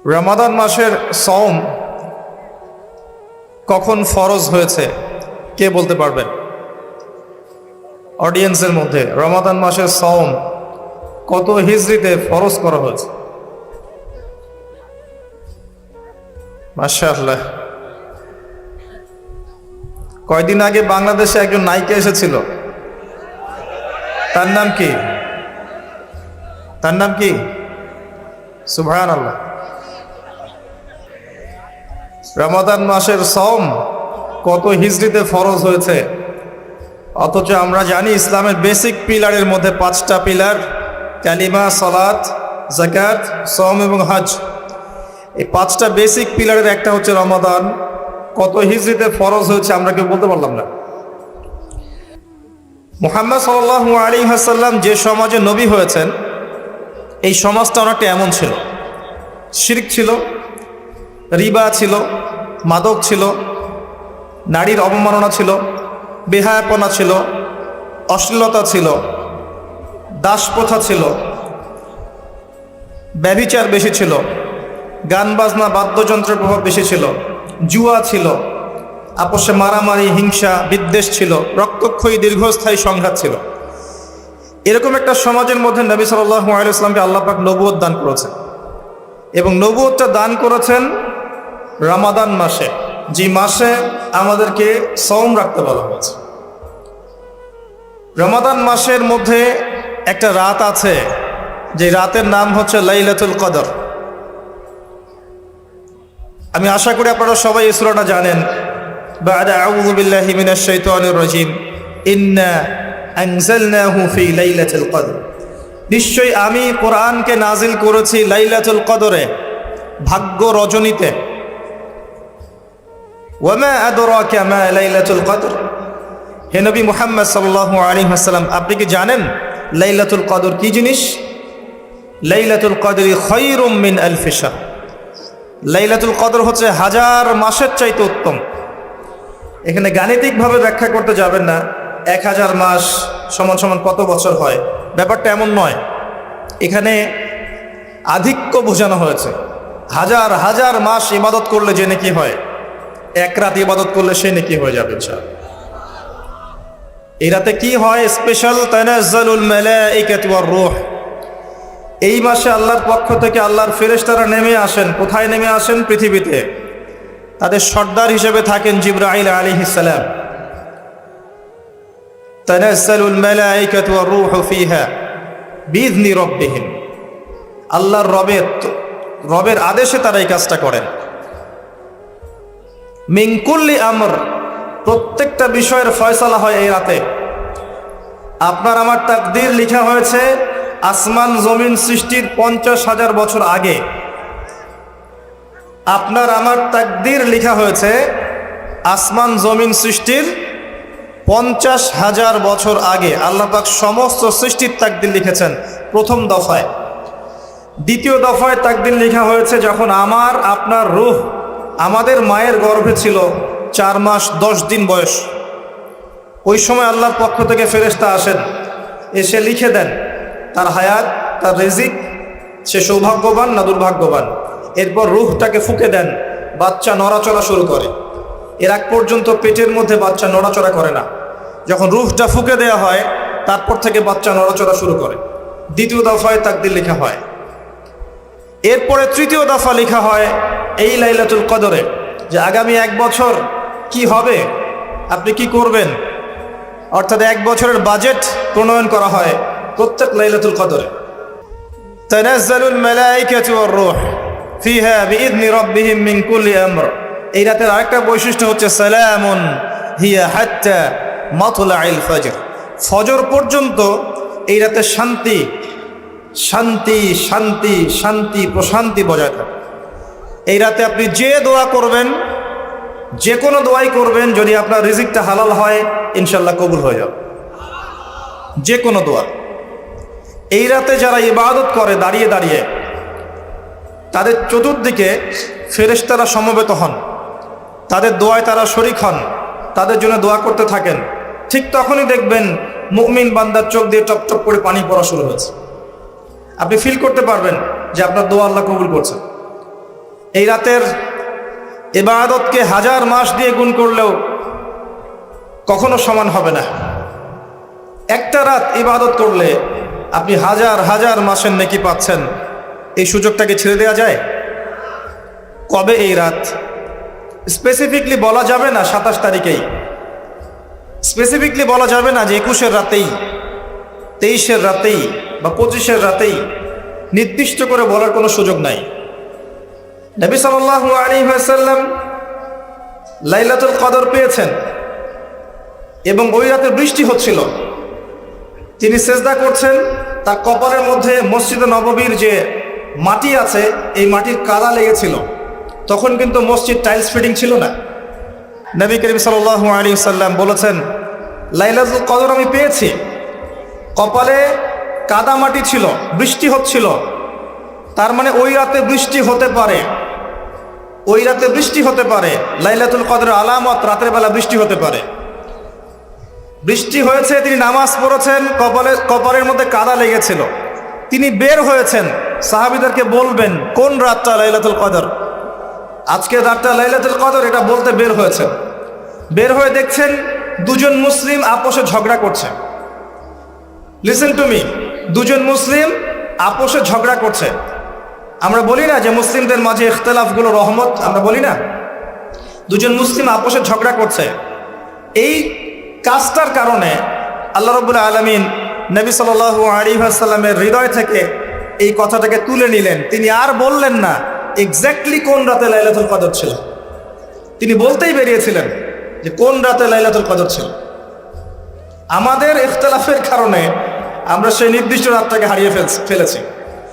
রমাদান মাসের সওম কখন ফরজ হয়েছে কে বলতে পারবেন? অডিয়েন্সের মধ্যে রমাদান মাসের সওম কত হিজরিতে ফরজ করা হয়েছে? মাশাআল্লাহ। কয়দিন আগে বাংলাদেশে একজন নায়িকা এসেছিল, তার নাম কি? সুবহানাল্লাহ। রমাদান মাসের সওম কত হিজরিতে ফরজ হয়েছে, অথচ আমরা জানি ইসলামের বেসিক পিলারের মধ্যে 5টা পিলার: কালিমা, সালাত, যাকাত, সওম এবং হজ। এই 5টা বেসিক পিলারের একটা হচ্ছে রমাদান। কত হিজরিতে ফরজ হয়েছে আমরা কেউ বলতে পারলাম না। মুহাম্মদ সাল্লাল্লাহু আলাইহি ওয়াসাল্লাম যে সমাজে নবী হয়েছেন, এই সমাজটা অনেকটা এমন ছিল। শিরক ছিল, রিবা ছিল, মাদক ছিল, নারীর অবমাননা ছিল, বেহায়াপনা ছিল, অশ্লীলতা ছিল, দাসপ্রথা ছিল, ব্যভিচার বেশি ছিল, গান বাজনা বাদ্যযন্ত্রের প্রভাব বেশি ছিল, জুয়া ছিল, আপোষে মারামারি, হিংসা, বিদ্বেষ ছিল, রক্তক্ষয়ী দীর্ঘস্থায়ী সংঘাত ছিল। এরকম একটা সমাজের মধ্যে নবী সাল্লাল্লাহু আলাইহি ওয়াসাল্লামকে আল্লাহ পাক নবুয়ত দান করেছেন, এবং নবুয়তটা দান করেছেন রমাদান মাসে, যে মাসে আমাদেরকে সওম রাখতে বলা হয়েছে। রমাদান মাসের মধ্যে একটা রাত আছে, যে রাতের নাম হচ্ছে লাইলাতুল কদর। আমি আশা করি আপনারা সবাই এই সূরাটা জানেন। বা'দা আউযু বিল্লাহি মিনাশ শাইতানির রাজীম, ইন্না আনজালনাহু ফি লাইলাতুল কদর। নিশ্চয়ই আমি কোরআনকে নাজিল করেছি লাইলাতুল কদরে, ভাগ্য রজনীতে। ওয়ামা আদরাকা মা লাইলাতুল কদর। হে নবী মুহাম্মদ সাল্লাল্লাহু আলাইহি ওয়াসাল্লাম, আপনি কি জানেন লাইলাতুল কদর কি জিনিস? লাইলাতুল কদরি খায়রুম মিন আলফি শাহর। লাইলাতুল কদর হচ্ছে 1000 মাসের চাইতে উত্তম। এখানে গাণিতিকভাবে ব্যাখ্যা করতে যাবেন না, 1000 মাস সমান সমান কত বছর হয়, ব্যাপারটা এমন নয়। এখানে আধিক্য বোঝানো হয়েছে। 1000 মাস ইবাদত করলে যে নেকি হয়, এক রাত ইবাদত করলে সে নেকি হয়ে যাবে ইনশাআল্লাহ। এই রাতে কি হয়? স্পেশাল তানাজ্জালুল মালাইকাতু ওয়ার রূহ। এই মাসে আল্লাহর পক্ষ থেকে আল্লাহর ফেরেশতারা নেমে আসেন। কোথায় নেমে আসেন? পৃথিবীতে। তাদের সর্দার হিসেবে থাকেন জিবরাইল আলাইহিস সালাম। তানাজ্জালুল মালাইকাতু ওয়ার রূহু ফিহা বিইذনি রাব্বিহিম। আল্লাহর রবের আদেশে তারা এই কাজটা করেন। মিন কুল্লি আমর, প্রত্যেকটা বিষয়ের ফয়সালা হয় এই রাতে। আপনার আমার তাকদীর লেখা হয়েছে আসমান জমিন সৃষ্টির 50,000 বছর আগে। আপনার আমার তাকদীর লেখা হয়েছে আসমান জমিন সৃষ্টির 50,000 বছর আগে। আল্লাহ পাক সমস্ত সৃষ্টির তাকদীর লিখেছেন প্রথম দফায়। দ্বিতীয় দফায় তাকদীর লেখা হয়েছে যখন আমার আপনার রূহ আমাদের মায়ের গর্ভে ছিল 4 মাস 10 দিন বয়স। ওই সময় আল্লাহর পক্ষ থেকে ফেরেশতা আসেন, এসে লিখে দেন তার হায়াত, তার রিজিক, সে সৌভাগ্যবান না দুর্ভাগ্যবান। এরপর রূহটাকে ফুঁকে দেন, বাচ্চা নড়াচড়া শুরু করে। এর আগ পর্যন্ত পেটের মধ্যে বাচ্চা নড়াচড়া করে না। যখন রূহটা ফুঁকে দেওয়া হয়, তারপর থেকে বাচ্চা নড়াচড়া শুরু করে। দ্বিতীয় দফায় তাকদীর লেখা হয়। এরপরে তৃতীয় দফা লেখা হয় এই লাইলাতুল কদরে, যে আগামী 1 বছর কি হবে, আপনি কি করবেন, অর্থাৎ 1 বছরের বাজেট প্রণয়ন করা হয় প্রত্যেক লাইলাতুল কদরে। তানাজ্জালুল মালাইকাতু ওয়ার রূহ ফিহা বিইذনি রাব্বিহিম মিন কুল্লি আমর। এই রাতের আরেকটা বৈশিষ্ট্য হচ্ছে সালামুন হিয়া হাত্তা মাতলাইল ফজর। ফজর পর্যন্ত এই রাতে শান্তি শান্তি শান্তি শান্তি প্রশান্তি বজায় থাকে। এই রাতে আপনি যে দোয়া করবেন, যে কোনো দোয়াই করবেন, যদি আপনার রিজিকটা হালাল হয় ইনশাল্লাহ কবুল হয়ে যাবে, যে কোনো দোয়া। এই রাতে যারা ইবাদত করে দাঁড়িয়ে দাঁড়িয়ে, তাদের চতুর্দিকে ফেরেশতারা সমবেত হন, তাদের দোয়ায় তারা শরীক হন, তাদের জন্য দোয়া করতে থাকেন। ঠিক তখনই দেখবেন মুমিন বান্দার চোখ দিয়ে টপটপ করে পানি পড়া শুরু হয়েছে। আপনি ফিল করতে পারবেন যে আপনার দোয়া আল্লাহ কবুল করছেন। এই রাতের ইবাদতকে হাজার মাস দিয়ে গুণ করলেও কখনো সমান হবে না। একটা রাত ইবাদত করলে আপনি হাজার হাজার মাসের নেকি পাচ্ছেন। এই সুযোগটাকে ছেড়ে দেওয়া যায়? কবে এই রাত স্পেসিফিকলি বলা যাবে না, 27 তারিখেই স্পেসিফিকলি বলা যাবে না যে 21-এর রাতেই, 23-এর রাতেই বা 25-এর রাতেই, নির্দিষ্ট করে বলার কোনো সুযোগ নাই। নবী সাল্লাল্লাহু আলাইহি ওয়াসাল্লাম লাইলাতুল কদর পেয়েছেন এবং ওই রাতে বৃষ্টি হচ্ছিল। তিনি সেজদা করছেন, তার কপালের মধ্যে মসজিদে নববীর যে মাটি আছে এই মাটির কাদা লেগেছিল। তখন কিন্তু মসজিদ টাইলস ফিটিং ছিল না। নবী করিম সাল্লাল্লাহু আলাইহি ওয়াসাল্লাম বলেছেন, লাইলাতুল কদর আমি পেয়েছি, কপালে কাদা মাটি ছিল, বৃষ্টি হচ্ছিল। তার মানে ওই রাতে বৃষ্টি হতে পারে, ওই রাতে বৃষ্টি হতে পারে। লাইলাতুল কদরের আলামত রাতের বেলা বৃষ্টি হতে পারে। বৃষ্টি হয়েছে, তিনি নামাজ পড়েছেন, কপালের মধ্যে কাদা লেগেছিল। তিনি বের হয়েছেন, সাহাবীদেরকে বলবেন কোন রাতটা লাইলাতুল কদর, আজকে রাতটা লাইলাতুল কদর, এটা বলতে বের হয়েছেন। বের হয়ে দেখছেন দুজন মুসলিম আপোষে ঝগড়া করছে। লিসেন টু মি, দুজন মুসলিম আপোষে ঝগড়া করছে। আমরা বলি না যে মুসলিমদের মাঝে ইখতিলাফগুলো রহমত, আমরা বলি না? দুজন মুসলিম আপোষে ঝগড়া করছে। এই কাজটার কারণে আল্লাহ রাব্বুল আলামিন নবী সাল্লাল্লাহু আলাইহি ওয়াসাল্লামের হৃদয় থেকে এই কথাটাকে তুলে নিলেন। তিনি আর বললেন না এক্স্যাক্টলি কোন রাতে লাইলাতুল কদর ছিল, তিনি বলতেই বেরিয়েছিলেন যে কোন রাতে লাইলাতুল কদর ছিল। আমাদের ইখতিলাফের কারণে আমরা সেই নির্দিষ্ট রাতটাকে হারিয়ে ফেলেছি।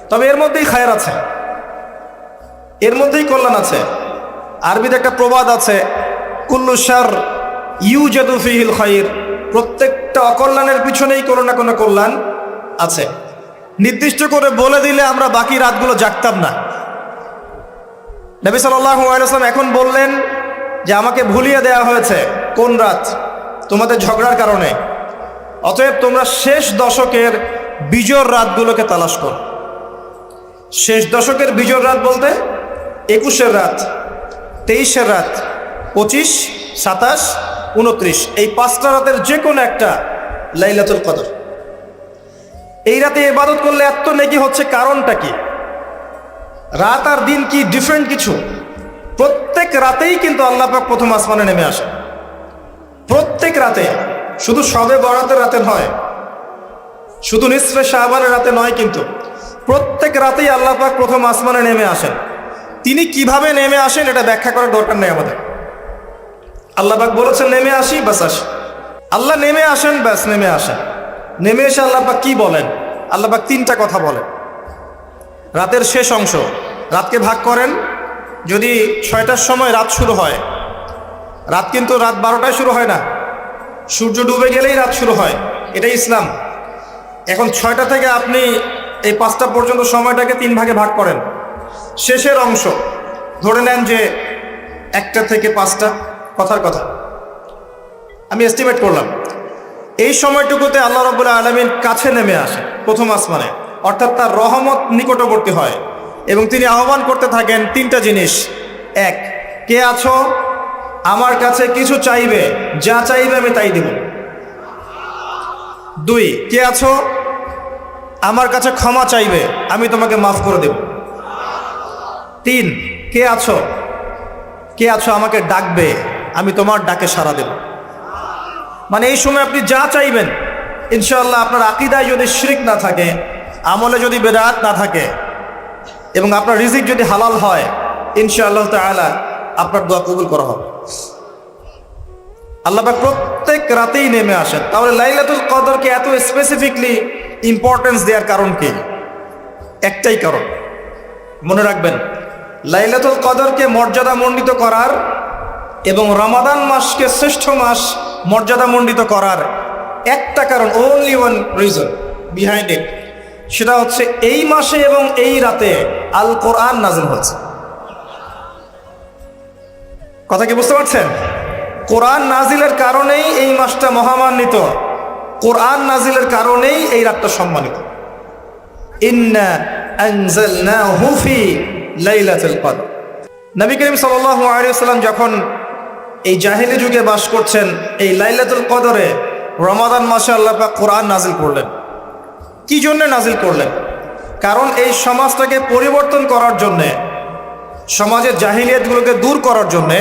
তবে এর মধ্যেই খায়ের আছে, এর মধ্যেই কল্যাণ আছে। আরবিতে একটা প্রবাদ আছে, কুল্লু শার ইউজাদু ফিহিল খায়র, প্রত্যেকটা অকল্যাণের পিছনেই কোনো না কোনো কল্যাণ আছে। নির্দিষ্ট করে বলে দিলে আমরা বাকি রাতগুলো জাগতাম না। নবী সাল্লাল্লাহু আলাইহি ওয়াসাল্লাম এখন বললেন যে আমাকে ভুলিয়ে দেওয়া হয়েছে কোন রাত, তোমাদের ঝগড়ার কারণে। অতএব তোমরা শেষ দশকের বিজোড় রাতগুলোকে তালাশ করো। শেষ দশকের বিজোড় রাত বলতে 21-এর রাত, 23-এর রাত, 25, 27, 29, এই 5টা রাতের যে কোনো একটা লাইলাতুল কদর। এই রাতে ইবাদত করলে এত নেকি হচ্ছে, কারণটা কি? রাত আর দিন কি ডিফারেন্ট কিছু? প্রত্যেক রাতেই কিন্তু আল্লাহ পাক প্রথম আসমানে নেমে আসে, প্রত্যেক রাতে। শুধু শবে বরাতের রাতে নয়, শুধু নিসফে শাবানের রাতে নয়, কিন্তু প্রত্যেক রাতেই আল্লাহ পাক প্রথম আসমানে নেমে আসেন। তিনি কিভাবে নেমে আসেন এটা ব্যাখ্যা করার দরকার নেই আমাদের। আল্লাহ পাক বলেছেন নেমে আসি, বাস আসি। আল্লাহ নেমে আসেন, ব্যাস নেমে আসেন। নেমে এসে আল্লাহ পাক কি বলেন? আল্লাহ পাক 3টা কথা বলেন। রাতের শেষ অংশ, রাতকে ভাগ করেন। যদি 6টার সময় রাত শুরু হয়, রাত কিন্তু রাত 12টায় শুরু হয় না, সূর্য ডুবে গেলেই রাত শুরু হয়, এটাই ইসলাম। এখন 6টা থেকে আপনি এই 5টা পর্যন্ত সময়টাকে 3 ভাগে ভাগ করেন। শেষের অংশ ধরে নেন যে 1টা থেকে 5টা, কথার কথা আমি এস্টিমেট করলাম। এই সময়টুকুতে আল্লাহ রাব্বুল আলামিন কাছে নেমে আসে প্রথম আসমানে, অর্থাৎ তার রহমত নিকটবর্তী হয় এবং তিনি আহ্বান করতে থাকেন 3টা জিনিস। 1, কে আছো আমার কাছে কিছু চাইবে, যা চাইবে আমি তাই দিব। 2, কে আছো আমার কাছে ক্ষমা চাইবে, আমি তোমাকে মাফ করে দেব। 3, কে আছো আমাকে ডাকবে, আমি তোমার ডাকে সাড়া দেব। মানে এই সময় আপনি যা চাইবেন ইনশাআল্লাহ, আপনার আকীদায় যদি শিরক না থাকে, আমলে যদি বেদাত না থাকে এবং আপনার রিজিক যদি হালাল হয়, ইনশাআল্লাহ তাআলা আপনার দোয়া কবুল করা হবে। আল্লাহ পাক প্রত্যেক রাতেই নেমে আসেন। তাহলে লাইলাতুল কদরকে এত স্পেসিফিকলি ইম্পর্টেন্স দেওয়ার কারণ কি? একটাই কারণ, মনে রাখবেন, লাইলাতুল কদরকে মর্যাদামণ্ডিত করার এবং রমাদান মাসকে শ্রেষ্ঠ মাস মর্যাদামণ্ডিত করার একটা কারণ, only one reason behind it, সেটা হচ্ছে এই মাসে এবং এই রাতে আল কোরআন নাযিল হয়েছে। কথা কি বুঝতে পারছেন? কোরআন নাজিলের কারণেই এই মাসটা মহামান্বিত, কোরআন নাজিলের কারণেই এই রাতটা সম্মানিত। ইন্না আনজালনাহু ফি লাইলাতুল কদর। নবী করিম সাল্লাল্লাহু আলাইহি ওয়াসাল্লাম যখন এই জাহিলি যুগে বাস করছেন, এই লাইলাতুল কদরে রমাদান মাসে আল্লাহ পাক কোরআন নাজিল করলেন। কি জন্য নাজিল করলেন? কারণ এই সমাজটাকে পরিবর্তন করার জন্যে, সমাজের জাহিলিয়াতগুলোকে দূর করার জন্যে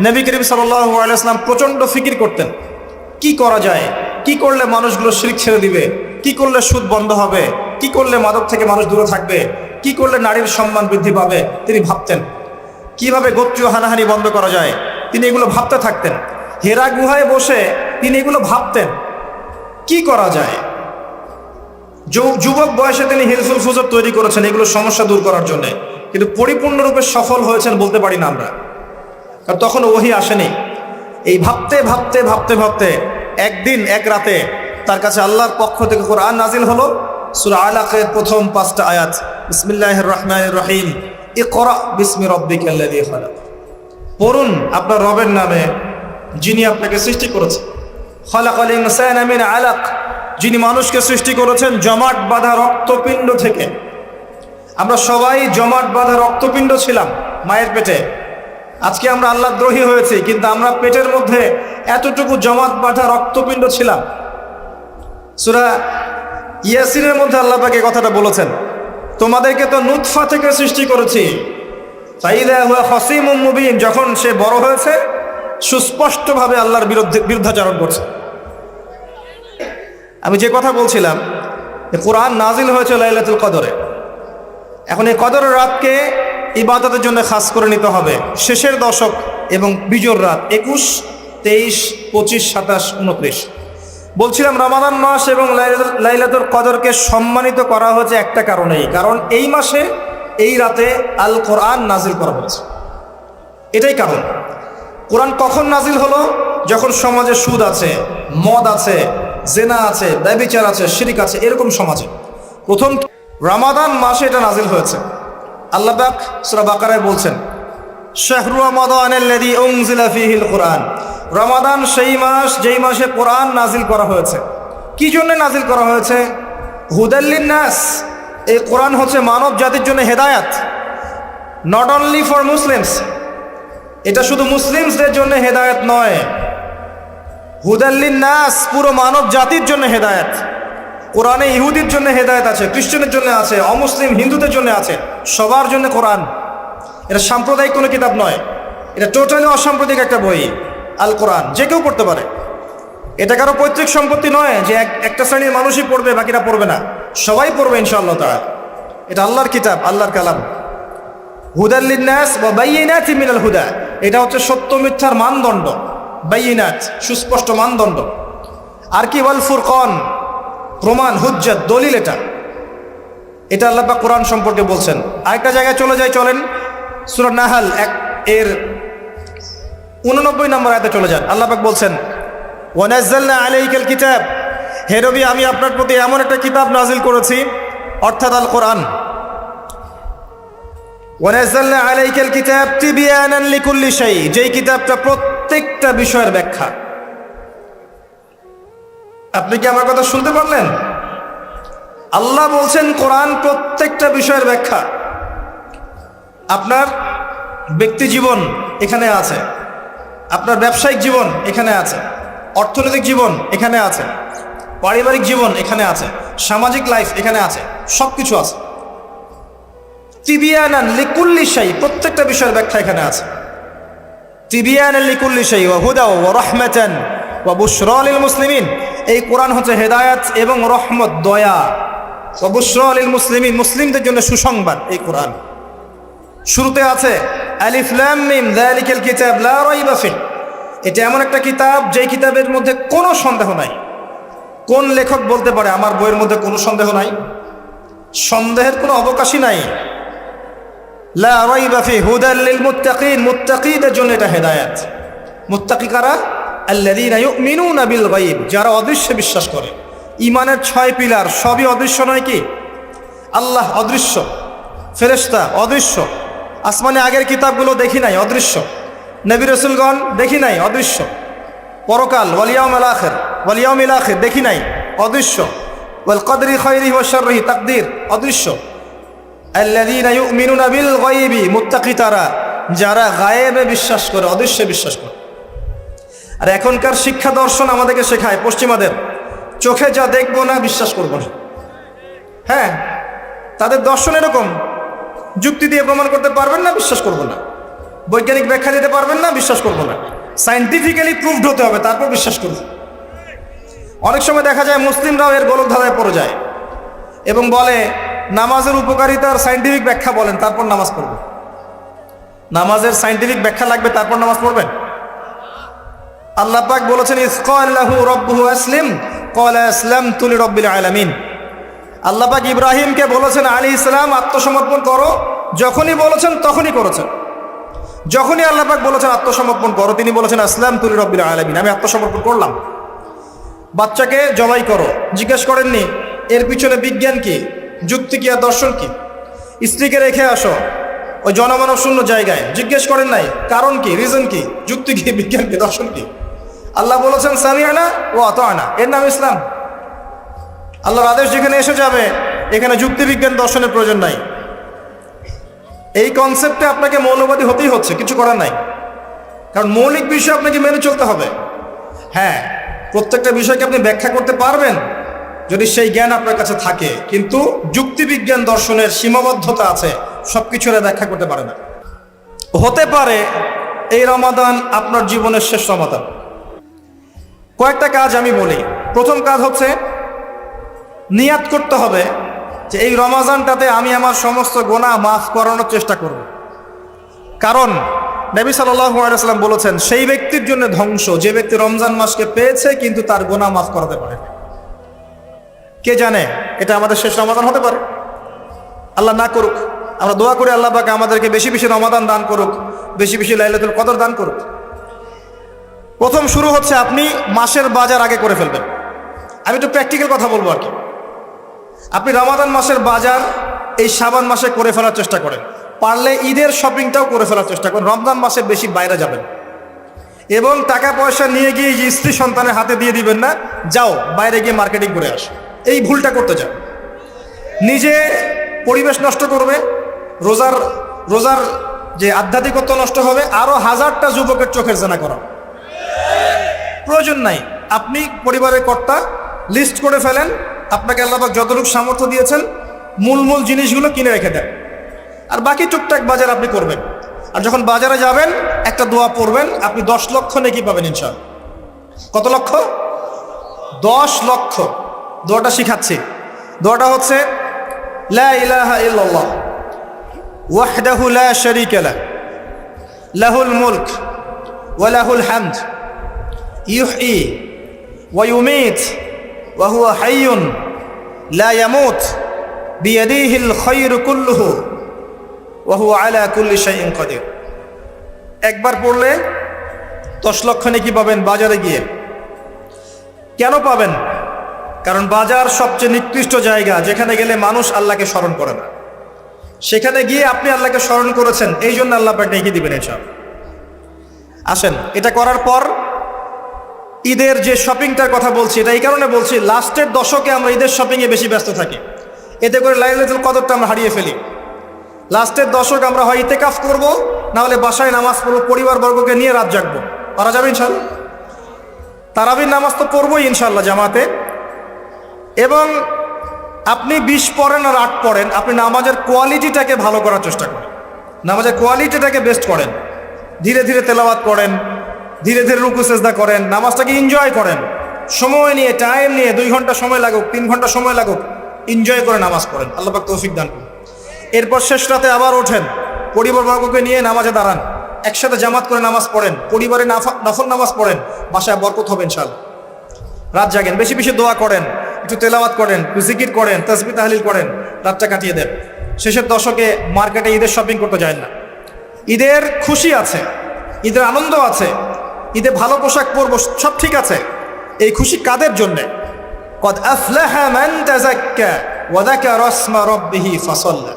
নবী করিম সাল্লাল্লাহু আলাইহি ওয়াসাল্লাম প্রচণ্ড ফিকির করতেন। কি করা যায়, কি করলে মানুষগুলো শিরক ছেড়ে দিবে, কি করলে সুদ বন্ধ হবে, কি করলে মাদক থেকে মানুষ দূরে থাকবে, কি করলে নারীর সম্মান বৃদ্ধি পাবে। তিনি ভাবতেন কিভাবে গোত্রীয় হানাহানি বন্ধ করা যায়, তিনি এগুলো ভাবতে থাকতেন। হেরা গুহায় বসে তিনি এগুলো ভাবতেন কি করা যায়। যুবক বয়সে তিনি হিলফুল ফুজর তৈরি করেছেন এগুলো সমস্যা দূর করার জন্য, কিন্তু পরিপূর্ণরূপে সফল হয়েছেন বলতে পারি না আমরা, কারণ তখন ওহী আসেনি। এই ভাবতে ভাবতে ভাবতে ভাবতে একদিন এক রাতে তার কাছে আল্লাহর পক্ষ থেকে কোরআন নাজিল হলো। সূরা আলাকের প্রথম 5টা আয়াত, বিসমিল্লাহির রহমানির রহিম, ইকরা বিসমি রাব্বিকাল্লাযী খালাক। পড়ুন আপনার রবের নামে যিনি আপনাকে সৃষ্টি করেছেন। খালাকাল ইনসানা মিন আলাক, যিনি মানুষকে সৃষ্টি করেছেন জমাট বাঁধা রক্তপিণ্ড থেকে। আমরা সবাই জমাট বাঁধা রক্তপিণ্ড ছিলাম মায়ের পেটে। আজকে আমরা আল্লাহর দ্রোহী হয়েছি, কিন্তু আমরা পেটের মধ্যে এতটুকু জমাট বাঁধা রক্তপিণ্ড ছিলাম। সূরা ইয়াসিনের মধ্যে আল্লাহ পাক এই কথাটা বলেছেন, তোমাদেরকে তো নুতফা থেকে সৃষ্টি করেছি, ফাইযা হুয়া খাসীমুম মুবিন, যখন সে বড় হয়েছে সুস্পষ্টভাবে আল্লাহর বিরুদ্ধাচরণ করছে। আমি যে কথা বলছিলাম, কোরআন নাজিল হয়েছে লাইলাতুল কদরে। এখন এই কদরের রাতকে ইবাদতের জন্য খাস করে নিতে হবে। শেষের দশক এবং বিজোর রাত 21, 23, 25, 27, 29। বলছিলাম রমাদান মাস এবং লাইলাতুল কদরকে সম্মানিত করা হয়েছে একটা কারণেই, কারণ এই মাসে এই রাতে আল কোরআন নাজিল করা হয়েছে। এটাই কারণ। কোরআন কখন নাজিল হলো? যখন সমাজে সুদ আছে, মদ আছে, জেনা আছে, ব্যভিচার আছে, শিরক আছে, এরকম সমাজে প্রথম রমাদান মাসে এটা নাজিল হয়েছে। আল্লাহ পাক সূরা বাকারায় বলছেন, শাহরু রমাদানাল্লাযী উনজিলা ফীহিল কুরআন, রমাদান সেই মাস যেই মাসে কোরআন নাজিল করা হয়েছে। কি জন্য নাজিল করা হয়েছে? হুদাল লিন্নাস, এই কোরআন হচ্ছে মানব জাতির জন্য হেদায়াত, নট অনলি ফর মুসলিমস। এটা শুধু মুসলিমসদের জন্য হেদায়াত নয়, হুদাল লিন্নাস, পুরো মানব জাতির জন্য হেদায়াত। কোরআনে ইহুদির জন্য হেদায়েত আছে, খ্রিস্টানের জন্য আছে, অমুসলিম হিন্দুদের জন্য আছে, সবার জন্য কোরআন। এটা সাম্প্রদায়িক কোনো কিতাব নয়, এটা টোটালি অসাম্প্রদায়িক একটা বই। আল কোরআন যে কেউ পড়তে পারে। এটা কারো পৈতৃক সম্পত্তি নয় যে একটা শ্রেণীর মানুষই পড়বে বাকিরা পড়বে না, সবাই পড়বে ইনশাআল্লাহ তাআলা। এটা আল্লাহর কিতাব, আল্লাহর কালাম। হুদাল লিন্নাস ওয়া বাইয়িনাতিন মিনাল হুদা, এটা হচ্ছে সত্য মিথ্যার মানদণ্ড। বাইয়িনাত, সুস্পষ্ট মানদণ্ড। আর কি ওয়াল ফুরকান, প্রমাণ, হুজ্জাত, দলিল। এটা আল্লাহ পাক কোরআন সম্পর্কে বলছেন। আরেকটা জায়গায় চলে যাই, চলেন সূরা নাহাল এর 89 নম্বর আয়াতে চলে যান। আল্লাহ পাক বলছেন, ওয়া নাযালনা আলাইকাল কিতাব, হে নবী আমি আপনার প্রতি এমন একটা কিতাব নাজিল করেছি, অর্থাৎ আল কোরআন। ওয়া নাযালনা আলাইকাল কিতাব তিবয়ানান লিকুল্লি শাই, যেই কিতাবটা প্রত্যেকটা বিষয়ের ব্যাখ্যা। আপনি কি আমার কথা শুনতে পারলেন? আল্লাহ বলছেন কোরআন প্রত্যেকটা বিষয়ের ব্যাখ্যা। আপনার ব্যক্তি জীবন এখানে আছে, আপনার ব্যবসায়িক জীবন এখানে আছে, অর্থনৈতিক জীবন এখানে আছে, পারিবারিক জীবন এখানে আছে, সামাজিক লাইফ এখানে আছে, সব কিছু আছে। তিবিয়ানান লিকুল্লি শাই, প্রত্যেকটা বিষয়ের ব্যাখ্যা এখানে আছে। তিবিয়ানান লিকুল্লি শাই ওয়া হুদা ওয়া রাহমাতান ওয়া বুশরা লিল মুসলিমিন, এই কোরআন হচ্ছে হেদায়াত এবং রহমত, দয়া। ওয়া বুশরা লিল মুসলিমিন, মুসলিমদের জন্য সুসংবাদ এই কোরআন। শুরুতে আছে আলিফ লাম মিম যালিকাল কিতাব লা রাইবা ফিহ, এটা এমন একটা কিতাব যেই কিতাবের মধ্যে কোনো সন্দেহ নাই। কোন লেখক বলতে পারে আমার বইয়ের মধ্যে কোনো সন্দেহ নাই? সন্দেহের কোনো অবকাশই নাই। লা রাইবা ফিহ হুদাল লিল মুত্তাকিন, মুত্তাকিদের জন্য এটা হেদায়াত। মুত্তাকি কারা? আল্লাযীনা ইউমিনুনা বিল গায়ব, যারা অদৃশ্যে বিশ্বাস করে। ঈমানের 6 পিলার সবই অদৃশ্য নয় কি? আল্লাহ অদৃশ্য, ফেরেশতা অদৃশ্য, আসমানে আগের কিতাবগুলো দেখি নাই, অদৃশ্য। নবী রাসূলগণ দেখি নাই, অদৃশ্য। পরকাল ওয়াল ইয়াউমিল আখির, ওয়াল ইয়াউমিল আখির দেখি নাই, অদৃশ্য। ওয়াল কদরি খাইরিহি ওয়া শাররিহি, তাকদীর অদৃশ্য। আল্লাযীনা ইউমিনুনা বিল গায়বি, মুত্তাকি তারা যারা গায়েবে বিশ্বাস করে, অদৃশ্যে বিশ্বাস করে। আর এখনকার শিক্ষা দর্শন আমাদেরকে শেখায় পশ্চিমাদের, চোখে যা দেখবো না বিশ্বাস করবো না। হ্যাঁ, তাদের দর্শন এরকম, যুক্তি দিয়ে প্রমাণ করতে পারবেন না, বিশ্বাস করবো না। বৈজ্ঞানিক ব্যাখ্যা দিতে পারবেন না, বিশ্বাস করবো না। সায়েন্টিফিক্যালি প্রুভড হতে হবে, তারপর বিশ্বাস করব। অনেক সময় দেখা যায় মুসলিমরাও এর গোলক ধাঁধায় পড়ে যায় এবং বলে নামাজের উপকারিতার সায়েন্টিফিক ব্যাখ্যা বলেন, তারপর নামাজ পড়বেন। নামাজের সায়েন্টিফিক ব্যাখ্যা লাগবে, তারপর নামাজ পড়বেন? আল্লাহ পাক বলেছেন ইয ক্বালা লাহু রাব্বুহু আসলিম ক্বালা আসলামতু লিরাব্বিল আলামিন। আল্লাহ পাক ইব্রাহিমকে বলেছেন আলাইহিস সালাম আত্মসমর্পণ করো, যখনই বলেছেন তখনই করেছেন। যখনই আল্লাহ পাক বলেছেন আত্মসমর্পণ করো, তিনি বলেছেন আসলামতু লিরাব্বিল আলামিন, আমি আত্মসমর্পণ করলাম। বাচ্চাকে জবাই করো, জিজ্ঞেস করেননি এর পিছনে বিজ্ঞান কি, যুক্তি কি আর দর্শন কি? স্ত্রীকে রেখে আসো ওই জনমানব শূন্য জায়গায়, জিজ্ঞেস করেন নাই কারণ কি, রিজন কি, যুক্তি কি, বিজ্ঞান কি, দর্শন কি? আল্লাহ বলেছেন সামিআনা ওয়া আতা'না, এর নাম ইসলাম। আল্লাহর আদেশ যেখানে এসে যাবে এখানে যুক্তি বিজ্ঞান দর্শনের প্রয়োজন নাই। এই কনসেপ্টে আপনাকে মৌলবাদী হতেই হচ্ছে, কিছু করার নাই, কারণ মৌলিক বিষয় আপনাকে মেনে চলতে হবে। হ্যাঁ, প্রত্যেকটা বিষয়কে আপনি ব্যাখ্যা করতে পারবেন যদি সেই জ্ঞান আপনার কাছে থাকে, কিন্তু যুক্তিবিজ্ঞান দর্শনের সীমাবদ্ধতা আছে, সব কিছুর ব্যাখ্যা করতে পারে না। হতে পারে এই রমাদান আপনার জীবনের শেষ রমাদান। কয়েকটা কাজ আমি বলি। প্রথম কাজ হচ্ছে নিয়াত করতে হবে যে এই রমাজানটাতে আমি আমার সমস্ত গুনাহ মাফ করানোর চেষ্টা করব। কারণ নবী সাল্লাল্লাহু আলাইহি ওয়াসাল্লাম বলেছেন সেই ব্যক্তির জন্য ধ্বংস যে ব্যক্তি রমজান মাসকে পেয়েছে কিন্তু তার গুনাহ মাফ করাতে পারে। কে জানে এটা আমাদের শেষ রমাদান হতে পারে, আল্লাহ না করুক। আমরা দোয়া করি আল্লাহ পাক আমাদেরকে বেশি বেশি রমাদান দান করুক, বেশি বেশি লাইলাতুল কদর দান করুক। প্রথম শুরু হচ্ছে আপনি মাসের বাজার আগে করে ফেলবেন। আমি একটু প্র্যাকটিক্যাল কথা বলবো আর কি। আপনি রমাদান মাসের বাজার এই শাবান মাসে করে ফেলার চেষ্টা করেন, পারলে ঈদের শপিংটাও করে ফেলার চেষ্টা করেন। রমজান মাসে বেশি বাইরে যাবেন এবং টাকা পয়সা নিয়ে গিয়ে স্ত্রী সন্তানের হাতে দিয়ে দিবেন না, যাও বাইরে গিয়ে মার্কেটিং করে আসো, এই ভুলটা করতে যান। নিজে পরিবেশ নষ্ট করবে, রোজার যে আধ্যাত্মিকত্ব নষ্ট হবে, আরো হাজারটা যুবকের চোখের জানা করা প্রয়োজন নাই। আপনি পরিবারের কর্তা, লিস্ট করে ফেলেন, আপনাকে আল্লাহ পাক যতটুকু সামর্থ্য দিয়েছেন মূল জিনিসগুলো কিনে রেখে দেন, আর বাকি টুকটাক বাজার আপনি করবেন। আর যখন বাজারে যাবেন একটা দোয়া পড়বেন, আপনি 10 লক্ষ নেকি পাবেন ইনশাআল্লাহ। কত লক্ষ? 10 লক্ষ। দোয়াটা শিখাচ্ছি। দোয়াটা হচ্ছে লা ইলাহা ইল্লাল্লাহ ওয়াহদাহু লা শারীকা লাহু লাহুল মুলক ওয়া লাহুল হামদ ইউহয়ী ওয়া ইউমীত ওয়া হুয়া হাইয়ুন লা ইয়ামুত বিয়াদিহিল খায়রু কুল্লুহু ওয়া হুয়া আলা কুল্লি শাইইন কাদির। একবার পড়লে 10 লক্ষ নেকি পাবেন বাজারে গিয়ে। কেন পাবেন? কারণ বাজার সবচেয়ে নিকৃষ্ট জায়গা, যেখানে গেলে মানুষ আল্লাহকে স্মরণ করে না। সেখানে গিয়ে আপনি আল্লাহকে স্মরণ করেছেন, এই জন্য আল্লাহ পাক নেকি দিবেন ইনশাআল্লাহ। আসেন, এটা করার পর ঈদের যে শপিংটার কথা বলছি, এটা এই কারণে বলছি, লাস্টের দশকে আমরা ঈদের শপিংয়ে বেশি ব্যস্ত থাকি, এতে করে লাইলাতুল কদরটা আমরা হারিয়ে ফেলি। লাস্টের দশক আমরা হয় ইতেকাফ করব, না হলে বাসায় নামাজ পড়বো, পরিবারবর্গকে নিয়ে রাত জাগবো। পারা যাবে ইনশাআল্লাহ? তারাবির নামাজ তো পড়বোই ইনশাআল্লাহ জামাতে। এবং আপনি 20 পড়েন আর 8 পড়েন, আপনি নামাজের কোয়ালিটিটাকে ভালো করার চেষ্টা করেন, নামাজের কোয়ালিটিটাকে বেস্ট করেন। ধীরে ধীরে তেলাওয়াত করেন, ধীরে ধীরে রুকু সেজদা করেন, নামাজটাকে এনজয় করেন, সময় নিয়ে, টাইম নিয়ে, 2 ঘন্টা সময় লাগুক, 3 ঘন্টা সময় লাগুক, এনজয় করে নামাজ পড়েন। আল্লাহ পাক তৌফিক দান করুন। এরপর শেষ রাতে আবার ওঠেন, পরিবারবর্গকে নিয়ে নামাজে দাঁড়ান, একসাথে জামাত করে নামাজ পড়েন, পরিবারে নফল নামাজ পড়েন, বাসায় বরকত হবে ইনশাআল্লাহ। রাত জাগেন, বেশি বেশি দোয়া করেন, একটু তেলাওয়াত করেন, একটু জিকির করেন, তাসবিহ তাহলিল করেন, রাতটা কাটিয়ে দেন। শেষের দশকে মার্কেটে ঈদের শপিং করতে যায় না। ঈদের খুশি আছে, ঈদের আনন্দ আছে, ঈদে ভালো পোশাক পরবো, সব ঠিক আছে। এই খুশি কাদের জন্যে? কদ আফলাহা মান তাযাক্কা ওয়া যাকারা ইসমা রাব্বিহি ফাসাল্লা।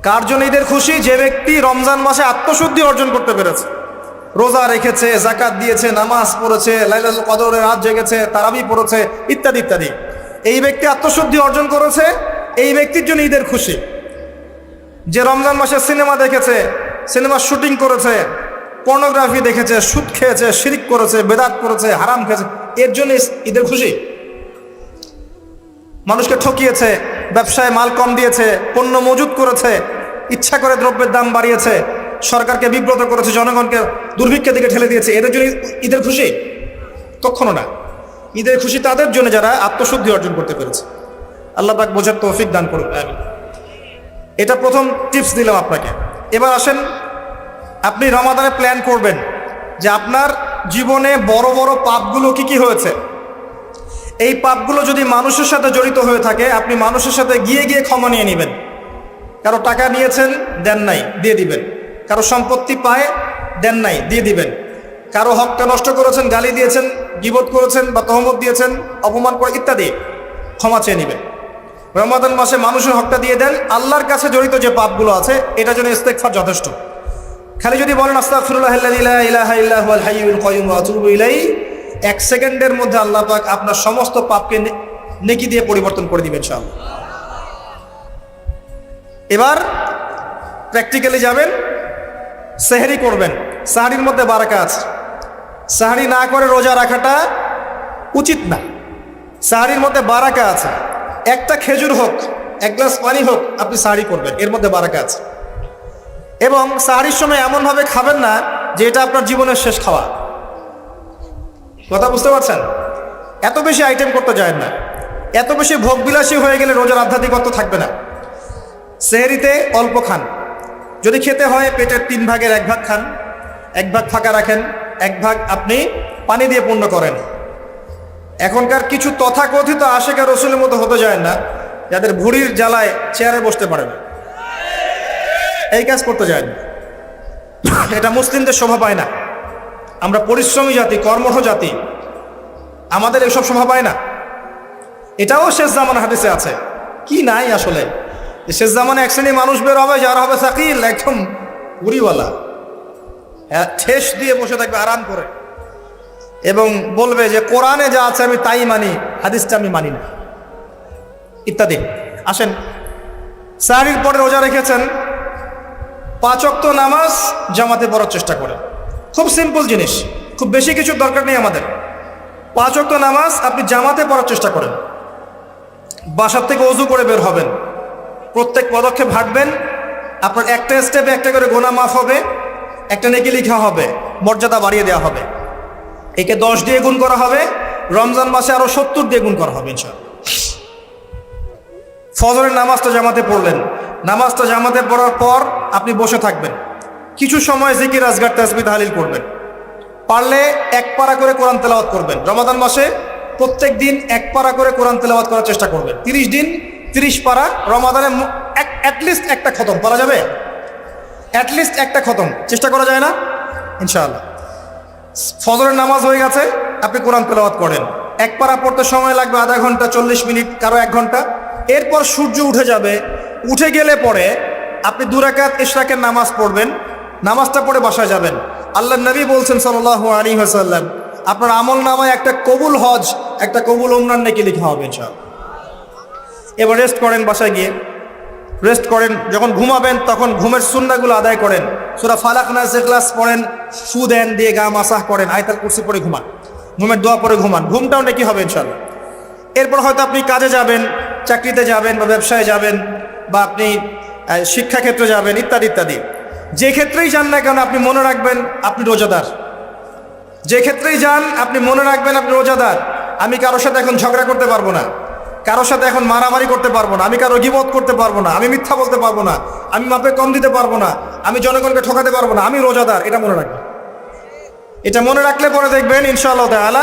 কার জন্য ঈদের খুশি? যে ব্যক্তি রমজান মাসে আত্মশুদ্ধি অর্জন করতে পেরেছে, রোজা রেখেছে, যাকাত দিয়েছে, নামাজ পড়েছে, লাইলাতুল কদরের রাত জেগেছে, তারাবি পড়েছে, ইত্যাদি ইত্যাদি। এই ব্যক্তি আত্মশুদ্ধি অর্জন করেছে, এই ব্যক্তির জন্য ঈদের খুশি। যে রমজান মাসে সিনেমা দেখেছে, সিনেমার শুটিং করেছে, পর্নোগ্রাফি দেখেছে, সুদ খেয়েছে, শিরিক করেছে, বেদাত করেছে, হারাম খেয়েছে, এর জন্য ঈদের খুশি? মানুষকে ঠকিয়েছে, ব্যবসায় মাল কম দিয়েছে, পণ্য মজুত করেছে, ইচ্ছা করে দ্রব্যের দাম বাড়িয়েছে, সরকারকে বিব্রত করেছে, জনগণকে দুর্ভিক্ষের দিকে ঠেলে দিয়েছে, এদের জন্য ঈদের খুশি? কখনো না। ঈদের খুশি তাদের জন্য যারা আত্মশুদ্ধি অর্জন করতে পেরেছে। আল্লাহ পাক বোঝার তৌফিক দান করুন। এটা প্রথম টিপস দিলাম আপনাকে। এবার আসেন, আপনি রমাদানে প্ল্যান করবেন যে আপনার জীবনে বড় বড় পাপগুলো কি কি হয়েছে। এই পাপগুলো যদি মানুষের সাথে জড়িত হয়ে থাকে, আপনি মানুষের সাথে গিয়ে গিয়ে ক্ষমা নিয়ে নেবেন। কারো টাকা নিয়েছেন, দেন নাই, দিয়ে দিবেন। কারো সম্পত্তি পায়, দেন নাই, দিয়ে দিবেন। কারো হকটা নষ্ট করেছেন, গালি দিয়েছেন, গীবত করেছেন বা তহমত দিয়েছেন, অপমান করে ইত্যাদি, ক্ষমা চেয়ে নেবেন। রমাদান মাসে মানুষের হকটা দিয়ে দেন। আল্লাহর কাছে জড়িত যে পাপগুলো আছে এটার জন্য ইস্তেগফার যথেষ্ট। খালি যদি বলেন আস্তাগফিরুল্লাহাল্লাযী লা ইলাহা ইল্লা হুয়াল হাইয়ুল কাইয়্যুম ওয়া আতুবু ইলাইহি, 1 সেকেন্ডের মধ্যে আল্লাহ পাক আপনার সমস্ত পাপকে নেকি দিয়ে পরিবর্তন করে দিবেন ইনশাআল্লাহ। এবার প্র্যাকটিক্যালি যাবেন, সেহরি করবেন। সাহরির মধ্যে বারাকা আছে। সাহরি না করে রোজা রাখাটা উচিত না। সাহরির মধ্যে বারাকা আছে। একটা খেজুর হোক, 1 গ্লাস পানি হোক, আপনি সাহরি করবেন, এর মধ্যে বারাকা আছে। এবং সাহরির সময় এমনভাবে খাবেন না যে এটা আপনার জীবনের শেষ খাওয়া। কথা বুঝতে পারছেন? এত বেশি আইটেম করতে যায় না, এত বেশি ভোগবিলাসী হয়ে গেলে রোজার আধ্যাত্মিকত্ব থাকবে না। সেহরিতে অল্প খান, যদি খেতে হয় পেটের 3 ভাগের 1 ভাগ খান, 1 ভাগ ফাঁকা রাখেন, 1 ভাগ আপনি পানি দিয়ে পূর্ণ করেন। এখনকার কিছু তথাকথিত আশেকা রসুলের মতো হতে যায় না, যাদের ভুঁড়ির জ্বালায় চেয়ারে বসতে পারে না, এই কাজ করতে যায় না। এটা মুসলিমদের শোভা পায় না। আমরা পরিশ্রমী জাতি, কর্মঠ জাতি, আমাদের এসব শোভা পায় না। এটাও শেষ জামানা হাদিসে আছে। কি নাই আসলে, শেষ জামানে এক শ্রেণী মানুষ বের হবে যারা হবে সাকিল, একদম বুড়িওয়ালা, ঠেস দিয়ে বসে থাকবে আরাম করে, এবং বলবে যে কোরআনে যা আছে আমি তাই মানি, হাদিসটা আমি মানি না, ইত্যাদি। আসেন, সাহরির পরে রোজা রেখেছেন, 5 ওয়াক্ত নামাজ জামাতে পড়ার চেষ্টা করেন। খুব সিম্পল জিনিস, খুব বেশি কিছুর দরকার নেই আমাদের। 5 ওয়াক্ত নামাজ আপনি জামাতে পড়ার চেষ্টা করেন। বাসার থেকে ওযু করে বের হবেন, প্রত্যেক পদক্ষেপ হাঁটবেন, আপনার একটা স্টেপে একটা করে গুনাহ মাফ হবে, একটা নেকি লেখা হবে, মর্যাদা বাড়িয়ে দেওয়া হবে। একে 10 দিয়ে গুণ করা হবে, রমজান মাসে আরো 70 দিয়ে গুণ করা হবে ইনশাআল্লাহ। ফজরের নামাজটা জামাতে পড়লেন, নামাজটা জামাতে পড়ার পর আপনি বসে থাকবেন, কিছু সময় জিকির আজগার তাসবিহ তাহলিল করবেন। পারলে 1 পারা করে কোরআন তেলাওয়াত করবেন। রমাদান মাসে প্রত্যেক দিন 1 পারা করে কোরআন তেলাওয়াত করার চেষ্টা করবেন। 30 দিন 30 পারা। রমাদানে অ্যাটলিস্ট একটা খতম করা যাবে, অ্যাটলিস্ট একটা খতম চেষ্টা করা যায় না ইনশাআল্লাহ। ফজরের নামাজ হয়ে গেছে, আপনি কোরআন তেলাওয়াত করেন। 1 পারা পড়তে সময় লাগবে আধা ঘন্টা, 40 মিনিট, কারো 1 ঘন্টা। এরপর সূর্য উঠে যাবে, উঠে গেলে পরে আপনি 2 রাকাত ইশরাকের নামাজ পড়বেন, নামাজটা পড়ে বাসায় যাবেন। আল্লাহর নবী বলছেন সাল্লাল্লাহু আলাইহি ওয়াসাল্লাম, আপনার আমল নামায় একটা কবুল হজ, একটা কবুল উমরার নেকি লেখা হবে ইনশাআল্লাহ। এবার রেস্ট করেন, বাসায় গিয়ে রেস্ট করেন। যখন ঘুমাবেন তখন ঘুমের সুন্নাহগুলো আদায় করেন। সূরা ফালাক নাস ইখলাস পড়েন, ফু দেন, দিয়ে গা মাসাহ করেন, আয়াতুল কুরসি পড়ে ঘুমান, ঘুমের দোয়া পড়ে ঘুমান, ঘুমটাও নেকি হবে ইনশাআল্লাহ। এরপর হয়তো আপনি কাজে যাবেন, চাকরিতে যাবেন বা ব্যবসায় যাবেন, বা আপনি শিক্ষাক্ষেত্রে যাবেন, ইত্যাদি ইত্যাদি। যে ক্ষেত্রেই যান না কেন আপনি মনে রাখবেন আপনি রোজাদার। যে ক্ষেত্রেই যান আপনি মনে রাখবেন আপনি রোজাদার। আমি কারোর সাথে এখন ঝগড়া করতে পারবো না, কারোর সাথে এখন মারামারি করতে পারবো না, আমি কারো গীবত করতে পারবো না, আমি মিথ্যা বলতে পারবো না, আমি মাপে কম দিতে পারবো না, আমি জনগণকে ঠকাতে পারবো না, আমি রোজাদার। এটা মনে রাখবেন। এটা মনে রাখলে পরে দেখবেন ইনশাআল্লাহ তাআলা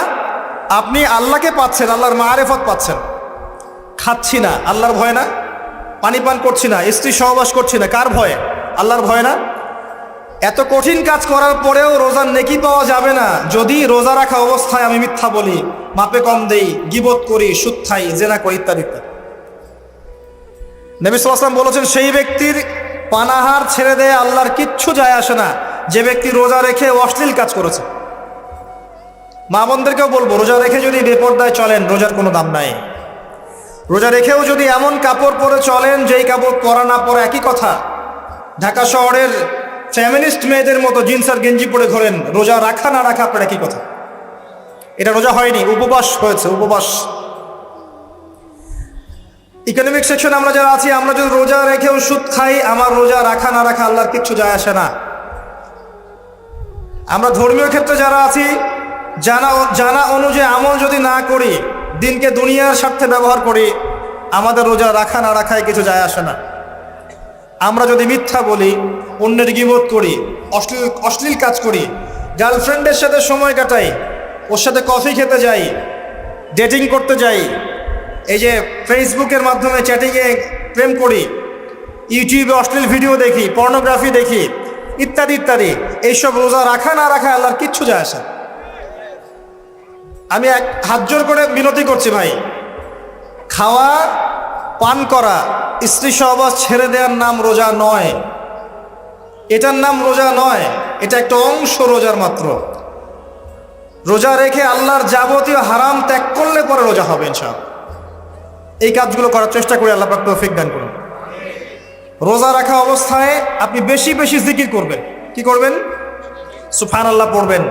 আপনি আল্লাহকে পাচ্ছেন, আল্লাহর মারিফত পাচ্ছেন। খাচ্ছি না, আল্লাহর ভয় না। পানি পান করছি না, স্ত্রী সহবাস করছি না, কার ভয়ে? আল্লাহর ভয় না। এত কঠিন কাজ করার পরেও রোজার নেকি পাওয়া যাবে না যদি রোজা রাখা অবস্থায় আমি মিথ্যা বলি, মাপে কম দেই, গীবত করি, সুদ খাই, জেনা করি, ইত্যাদি ইত্যাদি। নবী সাল্লাল্লাহু আলাইহি ওয়াসাল্লাম বলেছেন, সেই ব্যক্তির পানাহার ছেড়ে দেয় আল্লাহর কিচ্ছু যায় আসে না, যে ব্যক্তি রোজা রেখে অশ্লীল কাজ করেছে। মা বোনদেরকেও বলবো, রোজা রেখে যদি বেপরদায় চলেন রোজার কোনো দাম নাই। রোজা রেখেও যদি এমন কাপড় পরে চলেন যেই কাপড় পরা না পরা একই কথা। ঢাকা শহরের ফ্যামিলিস্ট মেয়েদের মতো জিন্স আর গেঞ্জি পরে ঘোরেন, রোজা রাখা না রাখা আপনার একই কথা। এটা রোজা হয়নি, উপবাস হয়েছে, উপবাস। ইকোনমিক সেকশন আমরা যারা আছি, আমরা যদি রোজা রেখেও সুদ খাই, আমার রোজা রাখা না রাখা আল্লাহর কিচ্ছু যায় আসে না। আমরা ধর্মীয় ক্ষেত্রে যারা আছি, জানা অনুযায়ী আমল যদি না করি, দিনকে দুনিয়ার স্বার্থে ব্যবহার করি, আমাদের রোজা রাখা না রাখায় কিছু যায় আসে না। আমরা যদি মিথ্যা বলি, অন্যের গীবত করি, অশ্লীল কাজ করি, গার্লফ্রেন্ডের সাথে সময় কাটাই, ওর সাথে কফি খেতে যাই, ডেটিং করতে যাই, এই যে ফেসবুকের মাধ্যমে চ্যাটিংয়ে প্রেম করি, ইউটিউবে অশ্লীল ভিডিও দেখি, পর্নোগ্রাফি দেখি, ইত্যাদি ইত্যাদি, এইসব রোজা রাখা না রাখা আল্লাহর কিচ্ছু যায় আসে। আমি হাত জোর করে বিনতি করছি ভাই, খাওয়া পান করা, স্ত্রী সহবাস ছেড়ে দেওয়ার নাম রোজা নয়, এটার নাম রোজা নয়, এটা একটা অংশ রোজার মাত্র। রোজা রেখে আল্লাহর যাবতীয় হারাম ত্যাগ করলে পরে রোজা হবে ইনশাআল্লাহ। এই কাজগুলো করার চেষ্টা করি, আল্লাহ পাক তৌফিক দান করুন। রোজা রাখা অবস্থায় আপনি বেশি বেশি জিকির করবেন। কি করবেন? সুবহানাল্লাহ পড়বেন,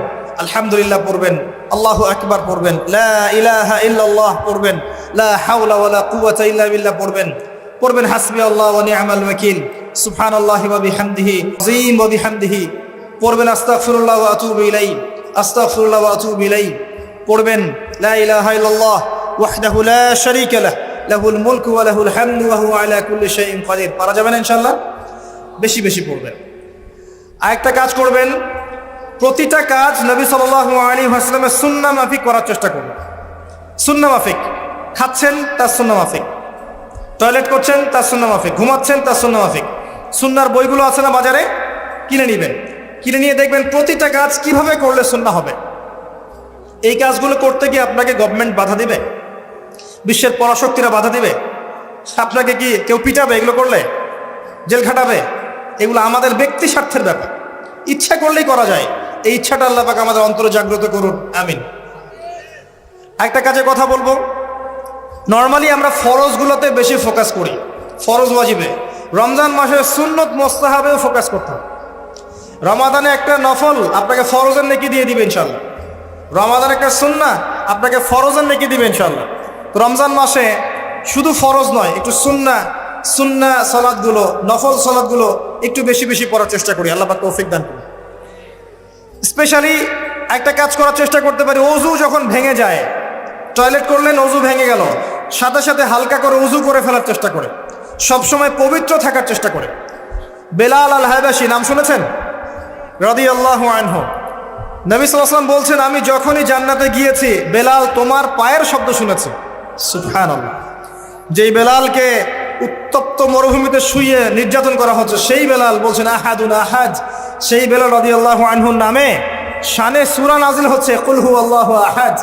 আলহামদুলিল্লাহ পড়বেন, আল্লাহু আকবার পড়বেন, লা ইলাহা ইল্লাল্লাহ পড়বেন, লা হাওলা ওয়ালা কুওয়াতা ইল্লা বিল্লাহ পড়বেন হাসবিয়াল্লাহু ওয়া নি'মাল ওয়াকিল, সুবহানাল্লাহি ওয়া বিহামদিহি আযীম ওয়া বিহামদিহি পড়বেন, আস্তাগফিরুল্লাহ ওয়া আতুবু ইলাইহি, আস্তাগফিরুল্লাহ ওয়া আতুবু ইলাইহি পড়বেন, লা ইলাহা ইল্লাল্লাহ ওয়াহদাহু লা শারীকা লাহু লাহুল মুলকু ওয়া লাহুল হামদু ওয়া হুয়া আলা কুল্লি শাইইন কাদির। পারা যাবে না ইনশাআল্লাহ? বেশি বেশি পড়বেন। আরেকটা কাজ করবেন, প্রতিটা কাজ নবী সাল্লাল্লাহু আলাইহি ওয়াসাল্লামের সুন্নাহ মাফিক করার চেষ্টা করবেন। সুন্নাহ মাফিক, খাচ্ছেন তার সুন্নাহ মাফিক, টয়লেট করছেন তার সুন্নাহ মাফিক, ঘুমাচ্ছেন তার সুন্নাহ মাফিক। সুন্নাহর বইগুলো আছে না বাজারে, কিনে নেবেন, কিনে নিয়ে দেখবেন প্রতিটা কাজ কিভাবে করলে সুন্নাহ হবে। এই কাজগুলো করতে গিয়ে আপনাকে গভর্নমেন্ট বাধা দিবে, বিশ্বের পরাশক্তিরা বাধা দিবে, আপনাকে কি কেউ পিটাবে এগুলো করলে, জেল খাটাবে? এগুলো আমাদের ব্যক্তি স্বার্থের ব্যাপার, ইচ্ছা করলেই করা যায়। এই ইচ্ছাটা আল্লাহ পাক আমাদের অন্তরে জাগ্রত করুন, আমিন। একটা কাজে কথা বলবো, নর্মালি আমরা ফরজগুলোতে বেশি ফোকাস করি, ফরজ ওয়াজিবে। রমজান মাসে সুন্নত মোস্তাহাবেও ফোকাস করতে হবে। রমাদানে একটা নফল আপনাকে ফরজের নেকি দিয়ে দিবে ইনশাল্লাহ, রমাদান একটা সুন্নাহ আপনাকে ফরজের নেকি দিবে ইনশাল্লাহ। তো রমজান মাসে শুধু ফরজ নয়, একটু সুন্নাহ সালাতগুলো, নফল সালাতগুলো একটু বেশি বেশি পড়ার চেষ্টা করি, আল্লাহ পাক তৌফিক দান করুন। স্পেশালি একটা কাজ করার চেষ্টা করতে পারি, ওযু যখন ভেঙে যায়, টয়লেট করলেন ওযু ভেঙে গেল, সাথে সাথে হালকা করে ওযু করে ফেলার চেষ্টা করে, সবসময় পবিত্র থাকার চেষ্টা করে। বেলাল আল হাবাশী নাম শুনেছেন? রাদিয়াল্লাহু আনহু। নবী সাল্লাল্লাহু আলাইহি ওয়াসাল্লাম বলছেন, আমি যখনই জান্নাতে গিয়েছি বেলাল তোমার পায়ের শব্দ শুনেছি। সুবহানাল্লাহ। যেই বেলালকে উত্তপ্ত মরুভূমিতে শুইয়ে নির্যাতন করা হচ্ছে, সেই বেলাল বলছেন আহাদুন আহাদ। সেই বেলাল রাদিয়াল্লাহু আনহুর নামে শানে সূরা নাজিল হচ্ছে, কুল হুয়াল্লাহু আহাদ।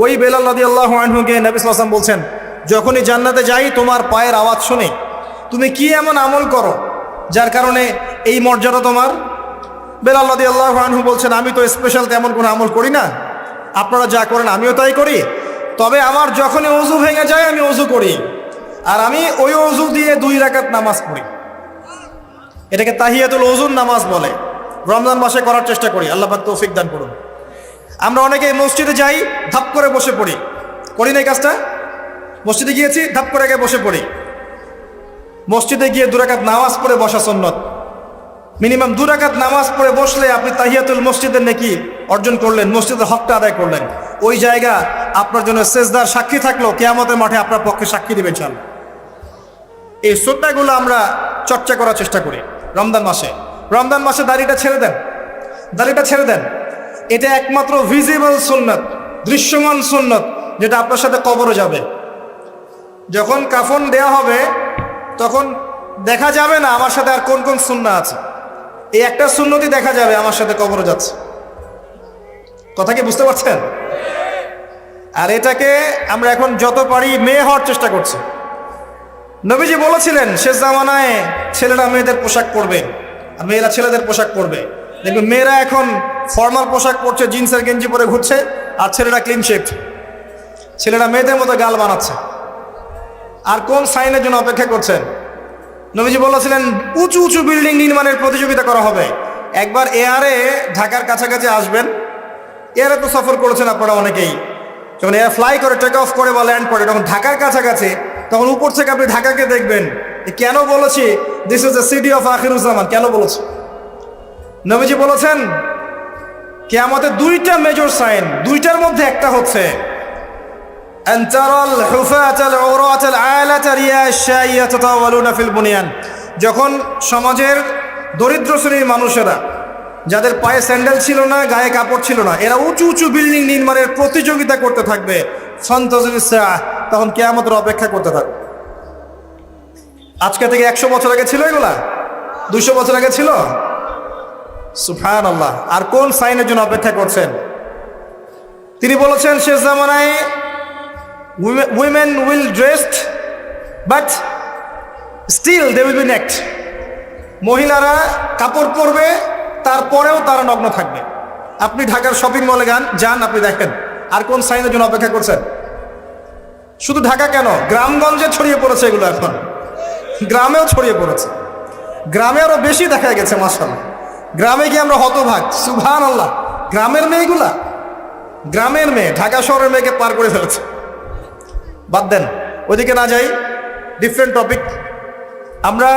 ওই বেলাল রাদিয়াল্লাহু আনহুকে নবী সাল্লাল্লাহু আলাইহি ওয়াসাল্লাম বলছেন, যখনই জান্নাতে যাই তোমার পায়ের আওয়াজ শুনি, তুমি কি এমন আমল করো যার কারণে এই মর্যাদা তোমার? বেলাল রাদিয়াল্লাহু আনহু বলছেন, আমি তো স্পেশাল তেমন কোনো আমল করি না, আপনারা যা করেন আমিও তাই করি, তবে আমার যখনই ওযু ভেঙে যায় আমি ওযু করি, আর আমি ওই ওযু দিয়ে 2 রাকাত নামাজ পড়ি। এটাকে তাহিয়াতুল ওযুর নামাজ বলে। রমজান মাসে করার চেষ্টা করি, আল্লাহ পাক তৌফিক দান করুন। আমরা অনেকে মসজিদে যাই, ধাপ করে বসে পড়ি, করি না এই কাজটা? মসজিদে গিয়েছি, ধাপ করে গিয়ে বসে পড়ি। মসজিদে গিয়ে 2 রাকাত নামাজ পড়ে বসা সুন্নত। মিনিমাম 2 রাকাত নামাজ পড়ে বসলে আপনি তাহিয়াতুল মসজিদের নেকি অর্জন করলেন, মসজিদের হকটা আদায় করলেন। ওই জায়গা আপনার জন্য সেজদার সাক্ষী থাকলো, কিয়ামতের মাঠে আপনার পক্ষে সাক্ষী দিবেন ইনশাআল্লাহ। এই সুন্নাহগুলো আমরা চর্চা করার চেষ্টা করি রমজান মাসে। রমজান মাসে দাড়িটা ছেড়ে দেন, দাড়িটা ছেড়ে দেন। এটা একমাত্র ভিজিবল সুন্নাত, দৃশ্যমান সুন্নাত, যেটা আপনার সাথে কবরে যাবে। যখন কাফন দেয়া হবে তখন দেখা যাবে না আমার সাথে আর কোন কোন সুন্নাহ আছে, এই একটা সুন্নতই দেখা যাবে আমার সাথে কবরে যাচ্ছে। কথা কি বুঝতে পারছেন? আর এটাকে আমরা এখন যত পারি মেয়ে হওয়ার চেষ্টা করছি। নবীজি বলেছিলেন শেষ জামানায় ছেলেরা মেয়েদের পোশাক পরবে আর মেয়েরা ছেলেদের পোশাক পরবে। দেখবেন মেয়েরা এখন ফর্মাল পোশাক পরছে, জিন্সের গেঞ্জি পরে ঘুরছে, আর ছেলেরা ক্লিন শেভ। ছেলেরা মেয়েদের মতো গাল বানাচ্ছে। আর কোন সাইনের জন্য অপেক্ষা করছেন? নবীজি বলেছিলেন উঁচু উঁচু বিল্ডিং নির্মাণের প্রতিযোগিতা করা হবে, একবার এয়ারে ঢাকার কাছাকাছি আসবেন, এয়ারে তো সফর করেছেন আপনারা অনেকেই, যখন এয়ার ফ্লাই করে টেক অফ করে বা ল্যান্ড করে তখন ঢাকার কাছাকাছি, তখন উপর থেকে আপনি ঢাকাকে দেখবেন। কেন বলেছি this is the city of Akhiruzzaman, কেন বলেছি? নবীজি বলেছেন কিয়ামতের দুইটা মেজর সাইন, দুইটার মধ্যে একটা হচ্ছে যখন সমাজের দরিদ্র শ্রেণীর মানুষেরা, যাদের পায়ে স্যান্ডেল ছিল না, গায়ে কাপড় ছিল না, এরা উঁচু উঁচু বিল্ডিং নির্মাণের প্রতিযোগিতা করতে থাকবে, তখন কিয়ামতের অপেক্ষা করতে থাকবে। আজকে থেকে 100 বছর আগে ছিল এগুলা? 200 বছর আগে ছিল? সুবহানাল্লাহ। আর কোন সাইনের জন্য অপেক্ষা করছেন? তিনি বলেছেন শেষ জামানায় women will dressed but still they will be naked. মহিলারা কাপড় পরবে, তারপরেও তারা নগ্ন থাকবে। আপনি ঢাকার শপিং মলে যান, আপনি দেখেন আর কোন সাইনের জন্য অপেক্ষা করছেন? শুধু ঢাকা কেন, গ্রামগঞ্জে ছড়িয়ে পড়েছে এগুলো, এখন গ্রামেও ছড়িয়ে পড়েছে। গ্রামে আরো বেশি দেখা গেছে মাশাআল্লাহ। গ্রামে গিয়ে আমরা হতভাগ, সুবহানাল্লাহ। গ্রামের মেয়েগুলা, গ্রামের মেয়ে ঢাকা শহরের মেয়েকে পার করে ফেলেছে। বাদ দেন, ওইদিকে না যাই, ডিফারেন্ট টপিক। আমরা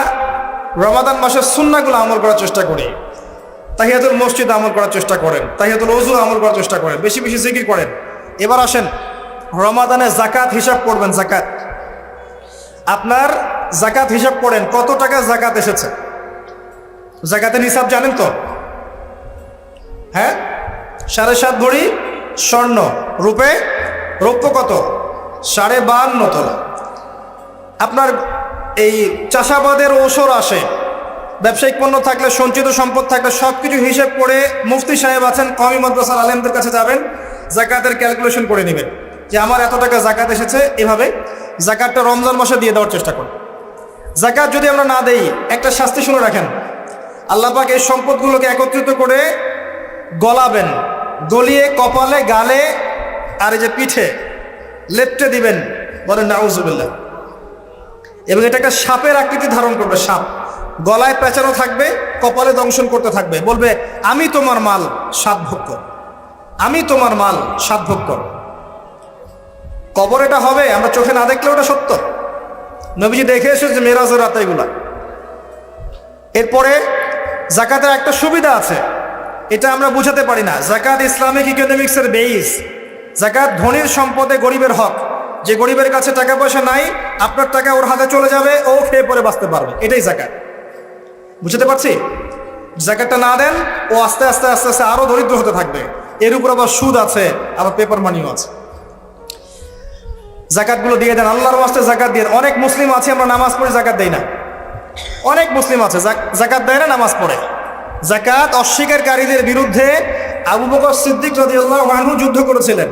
রমাদান মাসের সুন্নাহগুলো আমল করার চেষ্টা করি। তাহিয়াতুল মসজিদ আমল করার চেষ্টা করেন, তাহিয়াতুল ওযু আমল করার চেষ্টা করেন, বেশি বেশি জিকির করেন। এবার আসেন রমাদানে জাকাত হিসাব করবেন। জাকাত, আপনার জাকাত হিসাব করেন, কত টাকা জাকাত এসেছে। জাকাতের হিসাব জানেন তো? হ্যাঁ, 7.5 ভরি স্বর্ণ, রৌপ্য কত? 52.5 তোলা। আপনার এই চাষাবাদের ওসর আসে, ব্যবসায়িক পণ্য থাকলে, সঞ্চিত সম্পদ থাকলে সব কিছু হিসেব করে মুফতি সাহেব আছেন, কওমি মাদ্রাসার আলেমদের কাছে যাবেন, জাকাতের ক্যালকুলেশন করে নেবেন যে আমার এত টাকা জাকাত এসেছে। এভাবে জাকাতটা রমজান মাসে দিয়ে দেওয়ার চেষ্টা করুন। জাকাত যদি আমরা না দেই, একটা শাস্তি শুনে রাখেন, আল্লাহ পাক এই সম্পদগুলোকে একত্রিত করে গলাবেন, গলিয়ে কপালে, গালে আর এই যে পিঠে লেপটে দিবেন, বলেন নাউজুবিল্লাহ। এবং এটা একটা সাপের আকৃতি ধারণ করবে, সাপ গলায় পেঁচানো থাকবে, কপালে দংশন করতে থাকবে, বলবে আমি তোমার মাল 7 ভোগ কর, আমি তোমার মাল 7 ভোগ কর। কবর এটা হবে, আমরা চোখে না দেখলে ওটা সত্য। নবীজি দেখে এসেছে মেরাজের রাতে এগুলা। এরপরে জাকাতের একটা সুবিধা আছে, এটা আমরা বুঝাতে পারি না। জাকাত ইসলামিক ইকোনমিক্সের বেইস। জাকাত ধনীর সম্পদে গরিবের হক। যে গরিবের কাছে টাকা পয়সা নাই, আপনার টাকা ওর হাতে চলে যাবে, ও খেয়ে পরে বাঁচতে পারবে, এটাই জাকাত। বুঝতে পারছি? জাকাতটা না দেন, ও আস্তে আস্তে আস্তে আস্তে আরো দরিদ্র হতে থাকবে। এর উপর আবার সুদ আছে, আবার পেপার মানিও আছে। জাকাতগুলো দিয়ে দেন, আল্লাহর ওয়াস্তে জাকাত দিয়ে। অনেক মুসলিম আছে আমরা নামাজ পড়ে জাকাত দেই না। অনেক মুসলিম আছে জাকাত দেয় না, নামাজ পড়ে। জাকাত অস্বীকারীদের বিরুদ্ধে আবু বকর সিদ্দিক রাদিয়াল্লাহু আনহু যুদ্ধ করেছিলেন,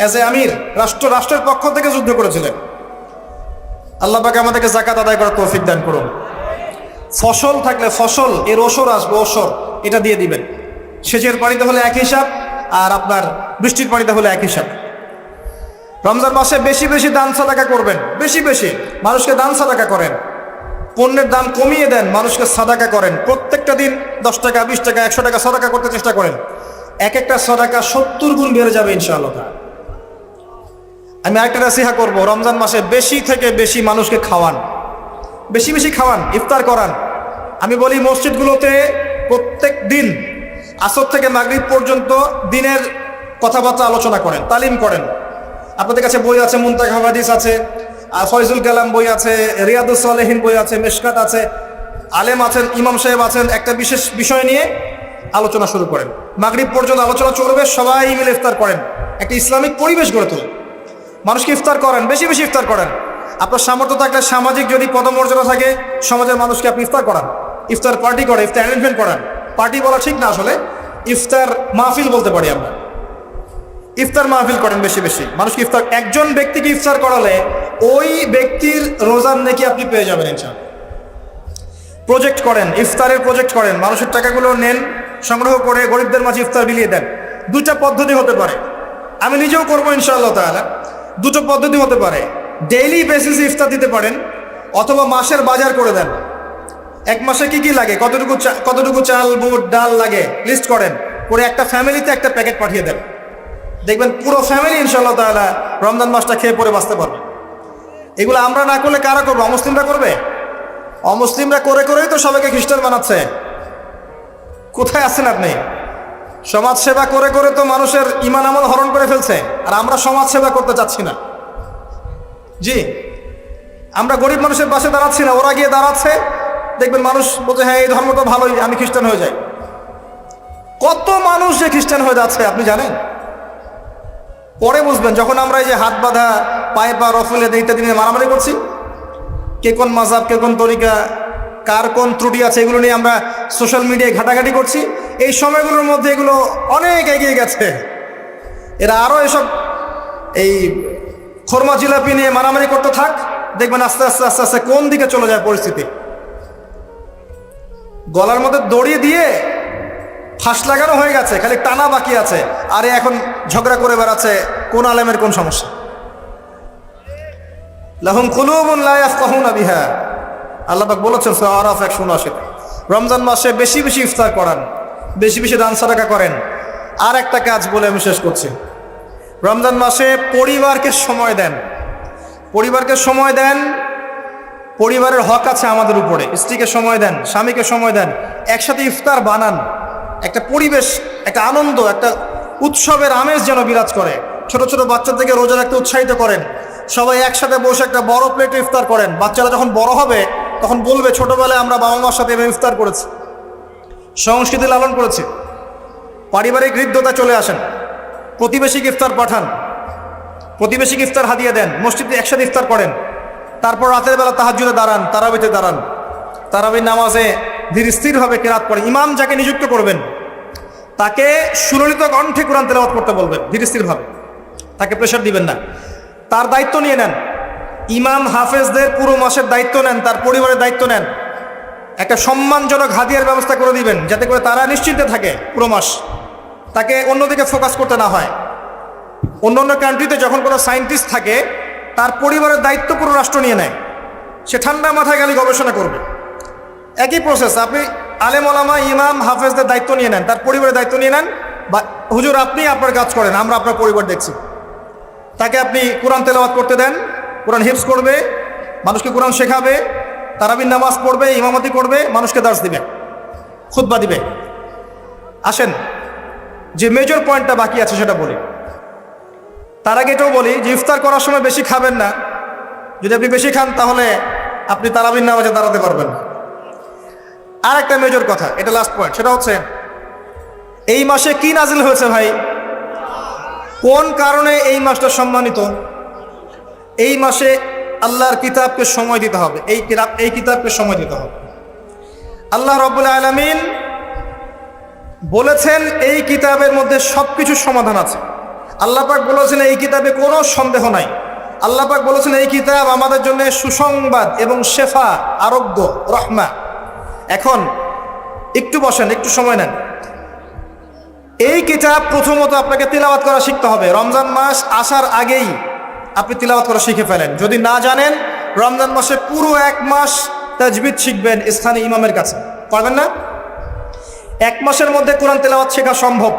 এজ এ আমির, রাষ্ট্রের পক্ষ থেকে যুদ্ধ করেছিলেন। আল্লাহ পাক আমাদেরকে জাকাত আদায় করার তৌফিক দান করুন। ফসল থাকলে ফসল, এর ওসর আসবে, ওসর এটা দিয়ে দিবেন। সেচের পানিতে হলে এক হিসাব, আর আপনার বৃষ্টির পানিতে হলে এক হিসাব। রমজান মাসে বেশি বেশি দান সাদাকা করবেন, বেশি বেশি মানুষকে দান সাদাকা করেন। পণ্যের দাম কমিয়ে দেন, মানুষকে সাদাকা করেন। প্রত্যেকটা দিন 10 টাকা, 20 টাকা, 100 টাকা সাদাকা করতে চেষ্টা করেন। এক একটা সাদাকা 70 গুণ বেড়ে যাবে ইনশাআল্লাহ। আমি আরেকটা নসিহত করব, রমজান মাসে বেশি থেকে বেশি মানুষকে খাওয়ান, বেশি বেশি খাওয়ান, ইফতার করান। আমি বলি মসজিদগুলোতে প্রত্যেক দিন আসর থেকে মাগরিব পর্যন্ত দিনের কথাবার্তা আলোচনা করেন, তালিম করেন। আপনাদের কাছে বই আছে, মুনতাখা হাদিস আছে, ফয়জুল কালাম বই আছে, রিয়াদুস সালেহিন বই আছে, মিশকাত আছে, আলেম আছেন, ইমাম সাহেব আছেন। একটা বিশেষ বিষয় নিয়ে আলোচনা শুরু করেন, মাগরিব পর্যন্ত আলোচনা চলবে, সবাই মিলে ইফতার করেন। একটা ইসলামিক পরিবেশ গড়ে তুলেন, মানুষকে ইফতার করেন, বেশি বেশি ইফতার করেন। আপনার সামর্থ্য থাকলে, সামাজিক যদি পদমর্যাদা থাকে, সমাজের মানুষকে আপনি ইফতার করান, ইফতার পার্টি করে, ইফতার অ্যারেঞ্জমেন্ট করান। পার্টি বলা ঠিক না, আসলে ইফতার মাহফিল বলতে পারি আমরা। ইফতার মাহফিল করেন বেশি বেশি, মানুষকে ইফতার। একজন ব্যক্তিকে ইফতার করালে ওই ব্যক্তির রোজার নেকি আপনি পেয়ে যাবেন ইনশাআল্লাহ। প্রজেক্ট করেন, ইফতারের প্রজেক্ট করেন, মানুষের টাকাগুলো নেন, সংগ্রহ করে গরিবদের মাঝে ইফতার বিলিয়ে দেন। দুটা পদ্ধতি হতে পারে, আমি নিজেও করবো ইনশাআল্লাহ তাআলা। দুটো পদ্ধতি হতে পারে, ডেইলি বেসিসে ইফতার দিতে পারেন, অথবা মাসের বাজার করে দেন। এক মাসে কি কি লাগে, কতটুকু চাল বুট ডাল লাগে লিস্ট করেন, করে একটা ফ্যামিলিতে একটা প্যাকেট পাঠিয়ে দেন। দেখবেন পুরো ফ্যামিলি ইনশাআল্লাহ তাআলা রমজান মাসটা খেয়ে পরে বাঁচতে পারবে। এগুলো আমরা না করলে কারা করবে? অমুসলিমরা করবে। অমুসলিমরা করে করেই তো সবাইকে খ্রিস্টান বানাচ্ছে। কোথায় আছেন আপনি? সমাজ সেবা করে করে তো মানুষের ঈমান আমল হরণ করে ফেলছে, আর আমরা সমাজ সেবা করতে চাচ্ছি না। জি, আমরা গরিব মানুষের পাশে দাঁড়াচ্ছি না, ওরা গিয়ে দাঁড়াচ্ছে। দেখবেন মানুষ বলছে হ্যাঁ এই ধর্ম তো ভালোই, আমি খ্রিস্টান হয়ে যাই। কত মানুষ যে খ্রিস্টান হয়ে যাচ্ছে আপনি জানেন? পরে বুঝবেন যখন আমরা এই যে হাত বাঁধা, পায়ে পা রফুলে ইত্যাদি নিয়ে মারামারি করছি, কে কোন মাযহাব, কে কোন তরিকা, কার কোন ত্রুটি আছে, এগুলো নিয়ে আমরা সোশ্যাল মিডিয়ায় ঘাটাঘাটি করছি। এই সময়গুলোর মধ্যে এগুলো অনেক এগিয়ে গেছে। এরা আরও এসব এই খোরমা জিলাপি নিয়ে মারামারি করতে থাক, দেখবেন আস্তে আস্তে আস্তে আস্তে কোন দিকে চলে যায় পরিস্থিতি। গলার মধ্যে দড়ি দিয়ে ফাঁস লাগানো হয়ে গেছে, খালি টানা বাকি আছে। আরে এখন ঝগড়া করে বেড়াচ্ছে কোন আলেমের কোন সমস্যা। লাহুম কুলুবুন লা ইয়াফকাহুনা বিহা, আল্লাহ পাক বলেছেন সূরা আরাফ 179। রমজান মাসে বেশি বেশি ইফতার করান, বেশি বেশি দান সাদাকা করেন। আর একটা কাজ বলে আমি শেষ করছি, রমজান মাসে পরিবারকে সময় দেন। পরিবারকে সময় দেন, পরিবারের হক আছে আমাদের উপরে। স্ত্রীকে সময় দেন, স্বামীকে সময় দেন, একসাথে ইফতার বানান। একটা পরিবেশ, একটা আনন্দ, একটা উৎসবের আমেজ যেন বিরাজ করে। ছোট ছোট বাচ্চাদেরকে রোজা রাখতে উৎসাহিত করেন। সবাই একসাথে বসে একটা বড় প্লেটে ইফতার করেন। বাচ্চারা যখন বড় হবে তখন বলবে ছোটবেলায় আমরা বাবা মার সাথে এভাবে ইফতার করেছি, সংস্কৃতি লালন করেছি। পারিবারিক হৃদ্যতা চলে আসেন, প্রতিবেশীকে ইফতার পাঠান, প্রতিবেশীকে ইফতার হাদিয়া দেন, মসজিদে একসাথে ইফতার করেন। তারপর রাতের বেলা তাহাজ্জুদে দাঁড়ান, তারাবিতে দাঁড়ান, তারাবির নামাজে ধীর স্থিরভাবে কেরাত পড়েন। ইমাম যাকে নিযুক্ত করবেন তাকে সুললিত কণ্ঠে কোরআন তেলাওয়াত করতে বলবেন, ধীর স্থিরভাবে, তাকে প্রেশার দিবেন না। তার দায়িত্ব নিয়ে নেন। ইমাম হাফেজদের পুরো মাসের দায়িত্ব নেন, তার পরিবারের দায়িত্ব নেন। একটা সম্মানজনক হাদিয়ার ব্যবস্থা করে দিবেন, যাতে করে তারা নিশ্চিন্তে থাকে পুরো মাস, তাকে অন্যদিকে ফোকাস করতে না হয়। অন্য কান্ট্রিতে যখন কোনো সায়েন্টিস্ট থাকে, তার পরিবারের দায়িত্ব পুরো রাষ্ট্র নিয়ে নেয়। সে ঠান্ডা মাথায় গেলে গবেষণা করবে। একই প্রসেস, আপনি আলেম ওলামা ইমাম হাফেজদের দায়িত্ব নিয়ে নেন, তার পরিবারের দায়িত্ব নিয়ে নেন। বা হুজুর আপনি আপনার কাজ করেন, আমরা আপনার পরিবার দেখছি। তাকে আপনি কোরআন তেলাওয়াত করতে দেন, কোরআন হিফজ করবে, মানুষকে কোরআন শেখাবে, তারাবির নামাজ পড়বে, ইমামতি করবে, মানুষকে দার্স দিবে, খুতবা দিবে। আসেন যে মেজর পয়েন্টটা বাকি আছে সেটা বলি। তার আগে এটাও বলি যে ইফতার করার সময় বেশি খাবেন না। যদি আপনি বেশি খান তাহলে আপনি তারাবির নামাজে দাঁড়াতে পারবেন না। আর একটা মেজর কথা, এটা লাস্ট পয়েন্ট, সেটা হচ্ছে এই মাসে কি নাজিল হয়েছে ভাই? কোন কারণে এই মাসটা সম্মানিত? এই মাসে আল্লাহর কিতাবকে সময় দিতে হবে, এই কিতাবকে সময় দিতে হবে। আল্লাহ রাব্বুল আলামিন বলেছেন এই কিতাবের মধ্যে সবকিছুর সমাধান আছে। আল্লাহ পাক বলেছেন এই কিতাবে কোনো সন্দেহ নাই। আল্লাহ পাক বলেছেন এই কিতাব আমাদের জন্য সুসংবাদ এবং শেফা, আরোগ্য, রহমা। এখন একটু বসেন, একটু সময় নেন। এই কিতাব প্রথমত আপনাকে তিলাওয়াত করা শিখতে হবে। রমজান মাস আসার আগেই আপনি তিলাওয়াত করা শিখে ফেলেন। যদি না জানেন, রমজান মাসে পুরো এক মাস তাজবিদ শিখবেন স্থানীয় ইমামের কাছে। পারবেন না? এক মাসের মধ্যে কোরআন তেলাওয়াত শেখা সম্ভব,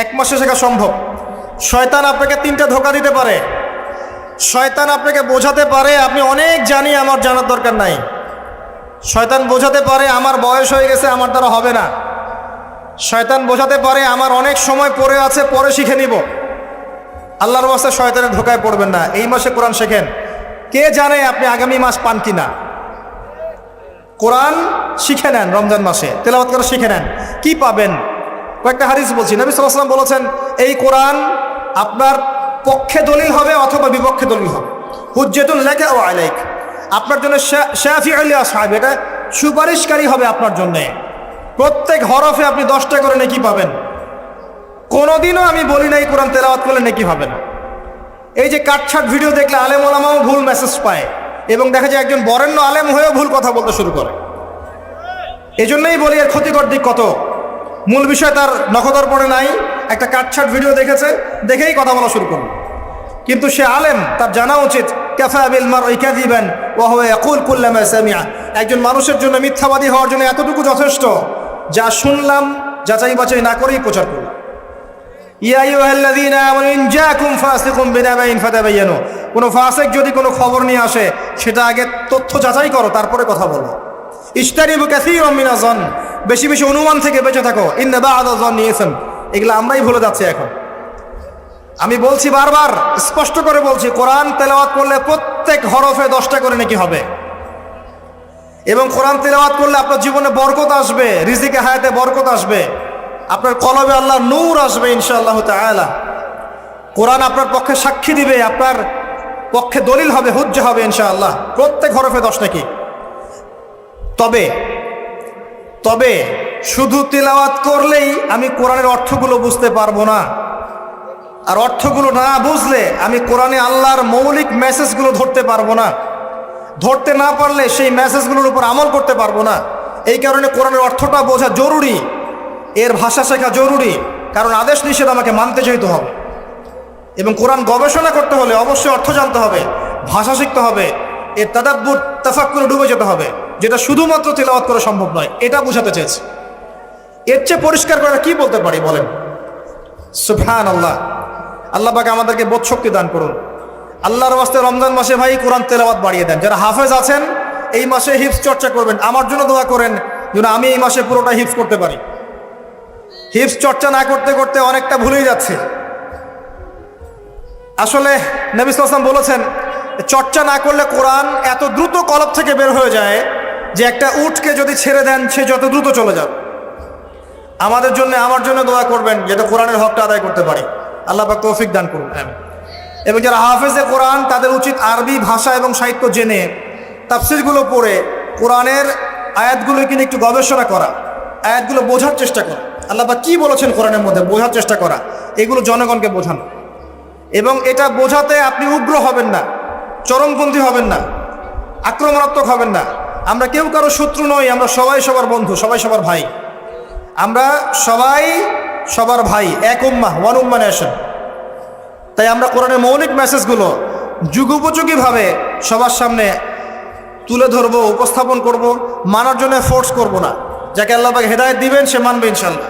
এক মাসে শেখা সম্ভব। শয়তান আপনাকে তিনটা ধোঁকা দিতে পারে। শয়তান আপনাকে বোঝাতে পারে আপনি অনেক জানি, আমার জানার দরকার নাই। শয়তান বোঝাতে পারে আমার বয়স হয়ে গেছে, আমার দ্বারা হবে না। শয়তান বোঝাতে পারে আমার অনেক সময় পড়ে আছে, পরে শিখে নিব। আল্লাহর ওয়াস্তে শয়তানের ধোকায় পড়বেন না। এই মাসে কোরআন শেখেন। কে জানে আপনি আগামী মাস পান কিনা। কোরআন শিখে নেন, রমজান মাসে তেলাওয়াত করা শিখে নেন। কি পাবেন? কয়েকটা হাদিস বলছি। নবী সাল্লাল্লাহু আলাইহি ওয়াসাল্লাম বলেছেন এই কোরআন আপনার পক্ষে দলিল হবে অথবা বিপক্ষে দলিল হবে। হুজ্জাতুন লাকা ওয়া আলাইক, আপনার জন্য শাফিউল লিআসহাব, এটা সুপারিশকারী হবে আপনার জন্য। প্রত্যেক হরফে আপনি 10টা করে নেকি পাবেন। কোনোদিনও আমি বলি নাই কোরআন তেলাওয়াত করলে নেকি হবে না। এই যে কাটছাট ভিডিও দেখলে আলেম ওলামাও ভুল মেসেজ পায়, এবং দেখা যায় একজন বরেণ্য আলেম হয়েও ভুল কথা বলতে শুরু করে। এই জন্যই বলি এর ক্ষতিকর দিক কত। মূল বিষয় তার নখদর পড়ে নাই, একটা কাটছাট ভিডিও দেখেছে, দেখেই কথা বলা শুরু করল। কিন্তু সে আলেম, তার জানা উচিত কাফা বিল মারই কাযিবান ওয়া হুয়া ইয়াকুল কুল্লামা সামিআ। একজন মানুষের জন্য মিথ্যাবাদী হওয়ার জন্য এতটুকু যথেষ্ট, যা শুনলাম যাচাই বাছাই না করেই প্রচার করলাম। ইয়া আইয়ুহাল্লাযীনা আমানু ইন জাআকুম ফাসিকুম বিনাবাইন ফাতাবায়ানু। কোনো ফাসিক যদি কোনো খবর নিয়ে আসে, সেটা আগে তথ্য যাচাই করো, তারপরে কথা বলো। ইজতানিবু কাসীরাম মিনাজ যন। বেশি বেশি অনুমান থেকে বেঁচে থাকো। ইন্না বা'দা যন্নি ইসম। এগুলো আমরাই ভুলে যাচ্ছি এখন। আমি বলছি বারবার, স্পষ্ট করে বলছি, কোরআন তেলাওয়াত করলে প্রত্যেক হরফে 10টা করে নেকি হবে, এবং কোরআন তেলাওয়াত করলে আপনার জীবনে বরকত আসবে, রিজিকে হায়াতে বরকত আসবে, আপনার কলবে আল্লাহর নূর আসবে ইনশাআল্লাহ তাআলা। কোরআন আপনার পক্ষে সাক্ষী দিবে, আপনার পক্ষে দলিল হবে, হুজ্জা হবে ইনশাআল্লাহ। প্রত্যেক হরফে 10 নাকি। তবে শুধু তিলাওয়াত করলেই আমি কোরআনের অর্থগুলো বুঝতে পারবো না, আর অর্থগুলো না বুঝলে আমি কোরআনে আল্লাহর মৌলিক মেসেজগুলো ধরতে পারবো না। ধরতে না পারলে সেই মেসেজগুলোর উপর আমল করতে পারবো না। এই কারণে কোরআনের অর্থটা বোঝা জরুরি, এর ভাষা শেখা জরুরি, কারণ আদেশ নিষেধ আমাকে মানতে চাইতে হবে। এবং কোরআন গবেষণা করতে হলে অবশ্যই অর্থ জানতে হবে, ভাষা শিখতে হবে, এর তাদাব্বুর তাফাক্কুরে ডুবে যেতে হবে, যেটা শুধুমাত্র তিলাওয়াত করা সম্ভব নয়। এটা বোঝাতে চেয়েছে। এর চেয়ে পরিষ্কার করে কি বলতে পারি বলেন? সুবহানাল্লাহ। আল্লাহ পাক আমাদেরকে বোধ শক্তি দান করুন। আল্লাহর ওয়াস্তে রমজান মাসে ভাই কোরআন তেলাওয়াত বাড়িয়ে দেন। যারা হাফেজ আছেন এই মাসে হিফজ চর্চা করবেন। আমার জন্য দোয়া করেন যেন আমি এই মাসে পুরোটা হিফজ করতে পারি। হিফজ চর্চা না করতে করতে অনেকটা ভুলেই যাচ্ছে। আসলে নবী সাল্লাল্লাহু আলাইহি ওয়াসাল্লাম বলেছেন, চর্চা না করলে কোরআন এত দ্রুত কলব থেকে বের হয়ে যায় যে একটা উটকে যদি ছেড়ে দেন সে যত দ্রুত চলে যাবে। আমাদের জন্য, আমার জন্য দোয়া করবেন যেটা কোরআনের হকটা আদায় করতে পারি। আল্লাহ পাক তৌফিক দান করুন। এবং যারা হাফেজে কোরআন তাদের উচিত আরবি ভাষা এবং সাহিত্য জেনে তাফসিরগুলো পড়ে কোরআনের আয়াতগুলো কিনে একটু গবেষণা করা, আয়াতগুলো বোঝার চেষ্টা করা, আল্লাহ পাক কী বলেছেন কোরআনের মধ্যে বোঝার চেষ্টা করা, এগুলো জনগণকে বোঝানো। এবং এটা বোঝাতে আপনি উগ্র হবেন না, চরমপন্থী হবেন না, আক্রমণাত্মক হবেন না। আমরা কেউ কারো শত্রু নই, আমরা সবাই সবার বন্ধু, সবাই সবার ভাই। আমরা সবাই সবার ভাই, এক উম্মাহ, ওয়ান উম্মাহ নেশন। তাই আমরা কোরআনের মৌলিক মেসেজগুলো যুগোপযোগীভাবে সবার সামনে তুলে ধরবো, উপস্থাপন করব, মানার জন্য ফোর্স করব না। যাকে আল্লাহ পাক হেদায়েত দিবেন সে মানবে ইনশাআল্লাহ।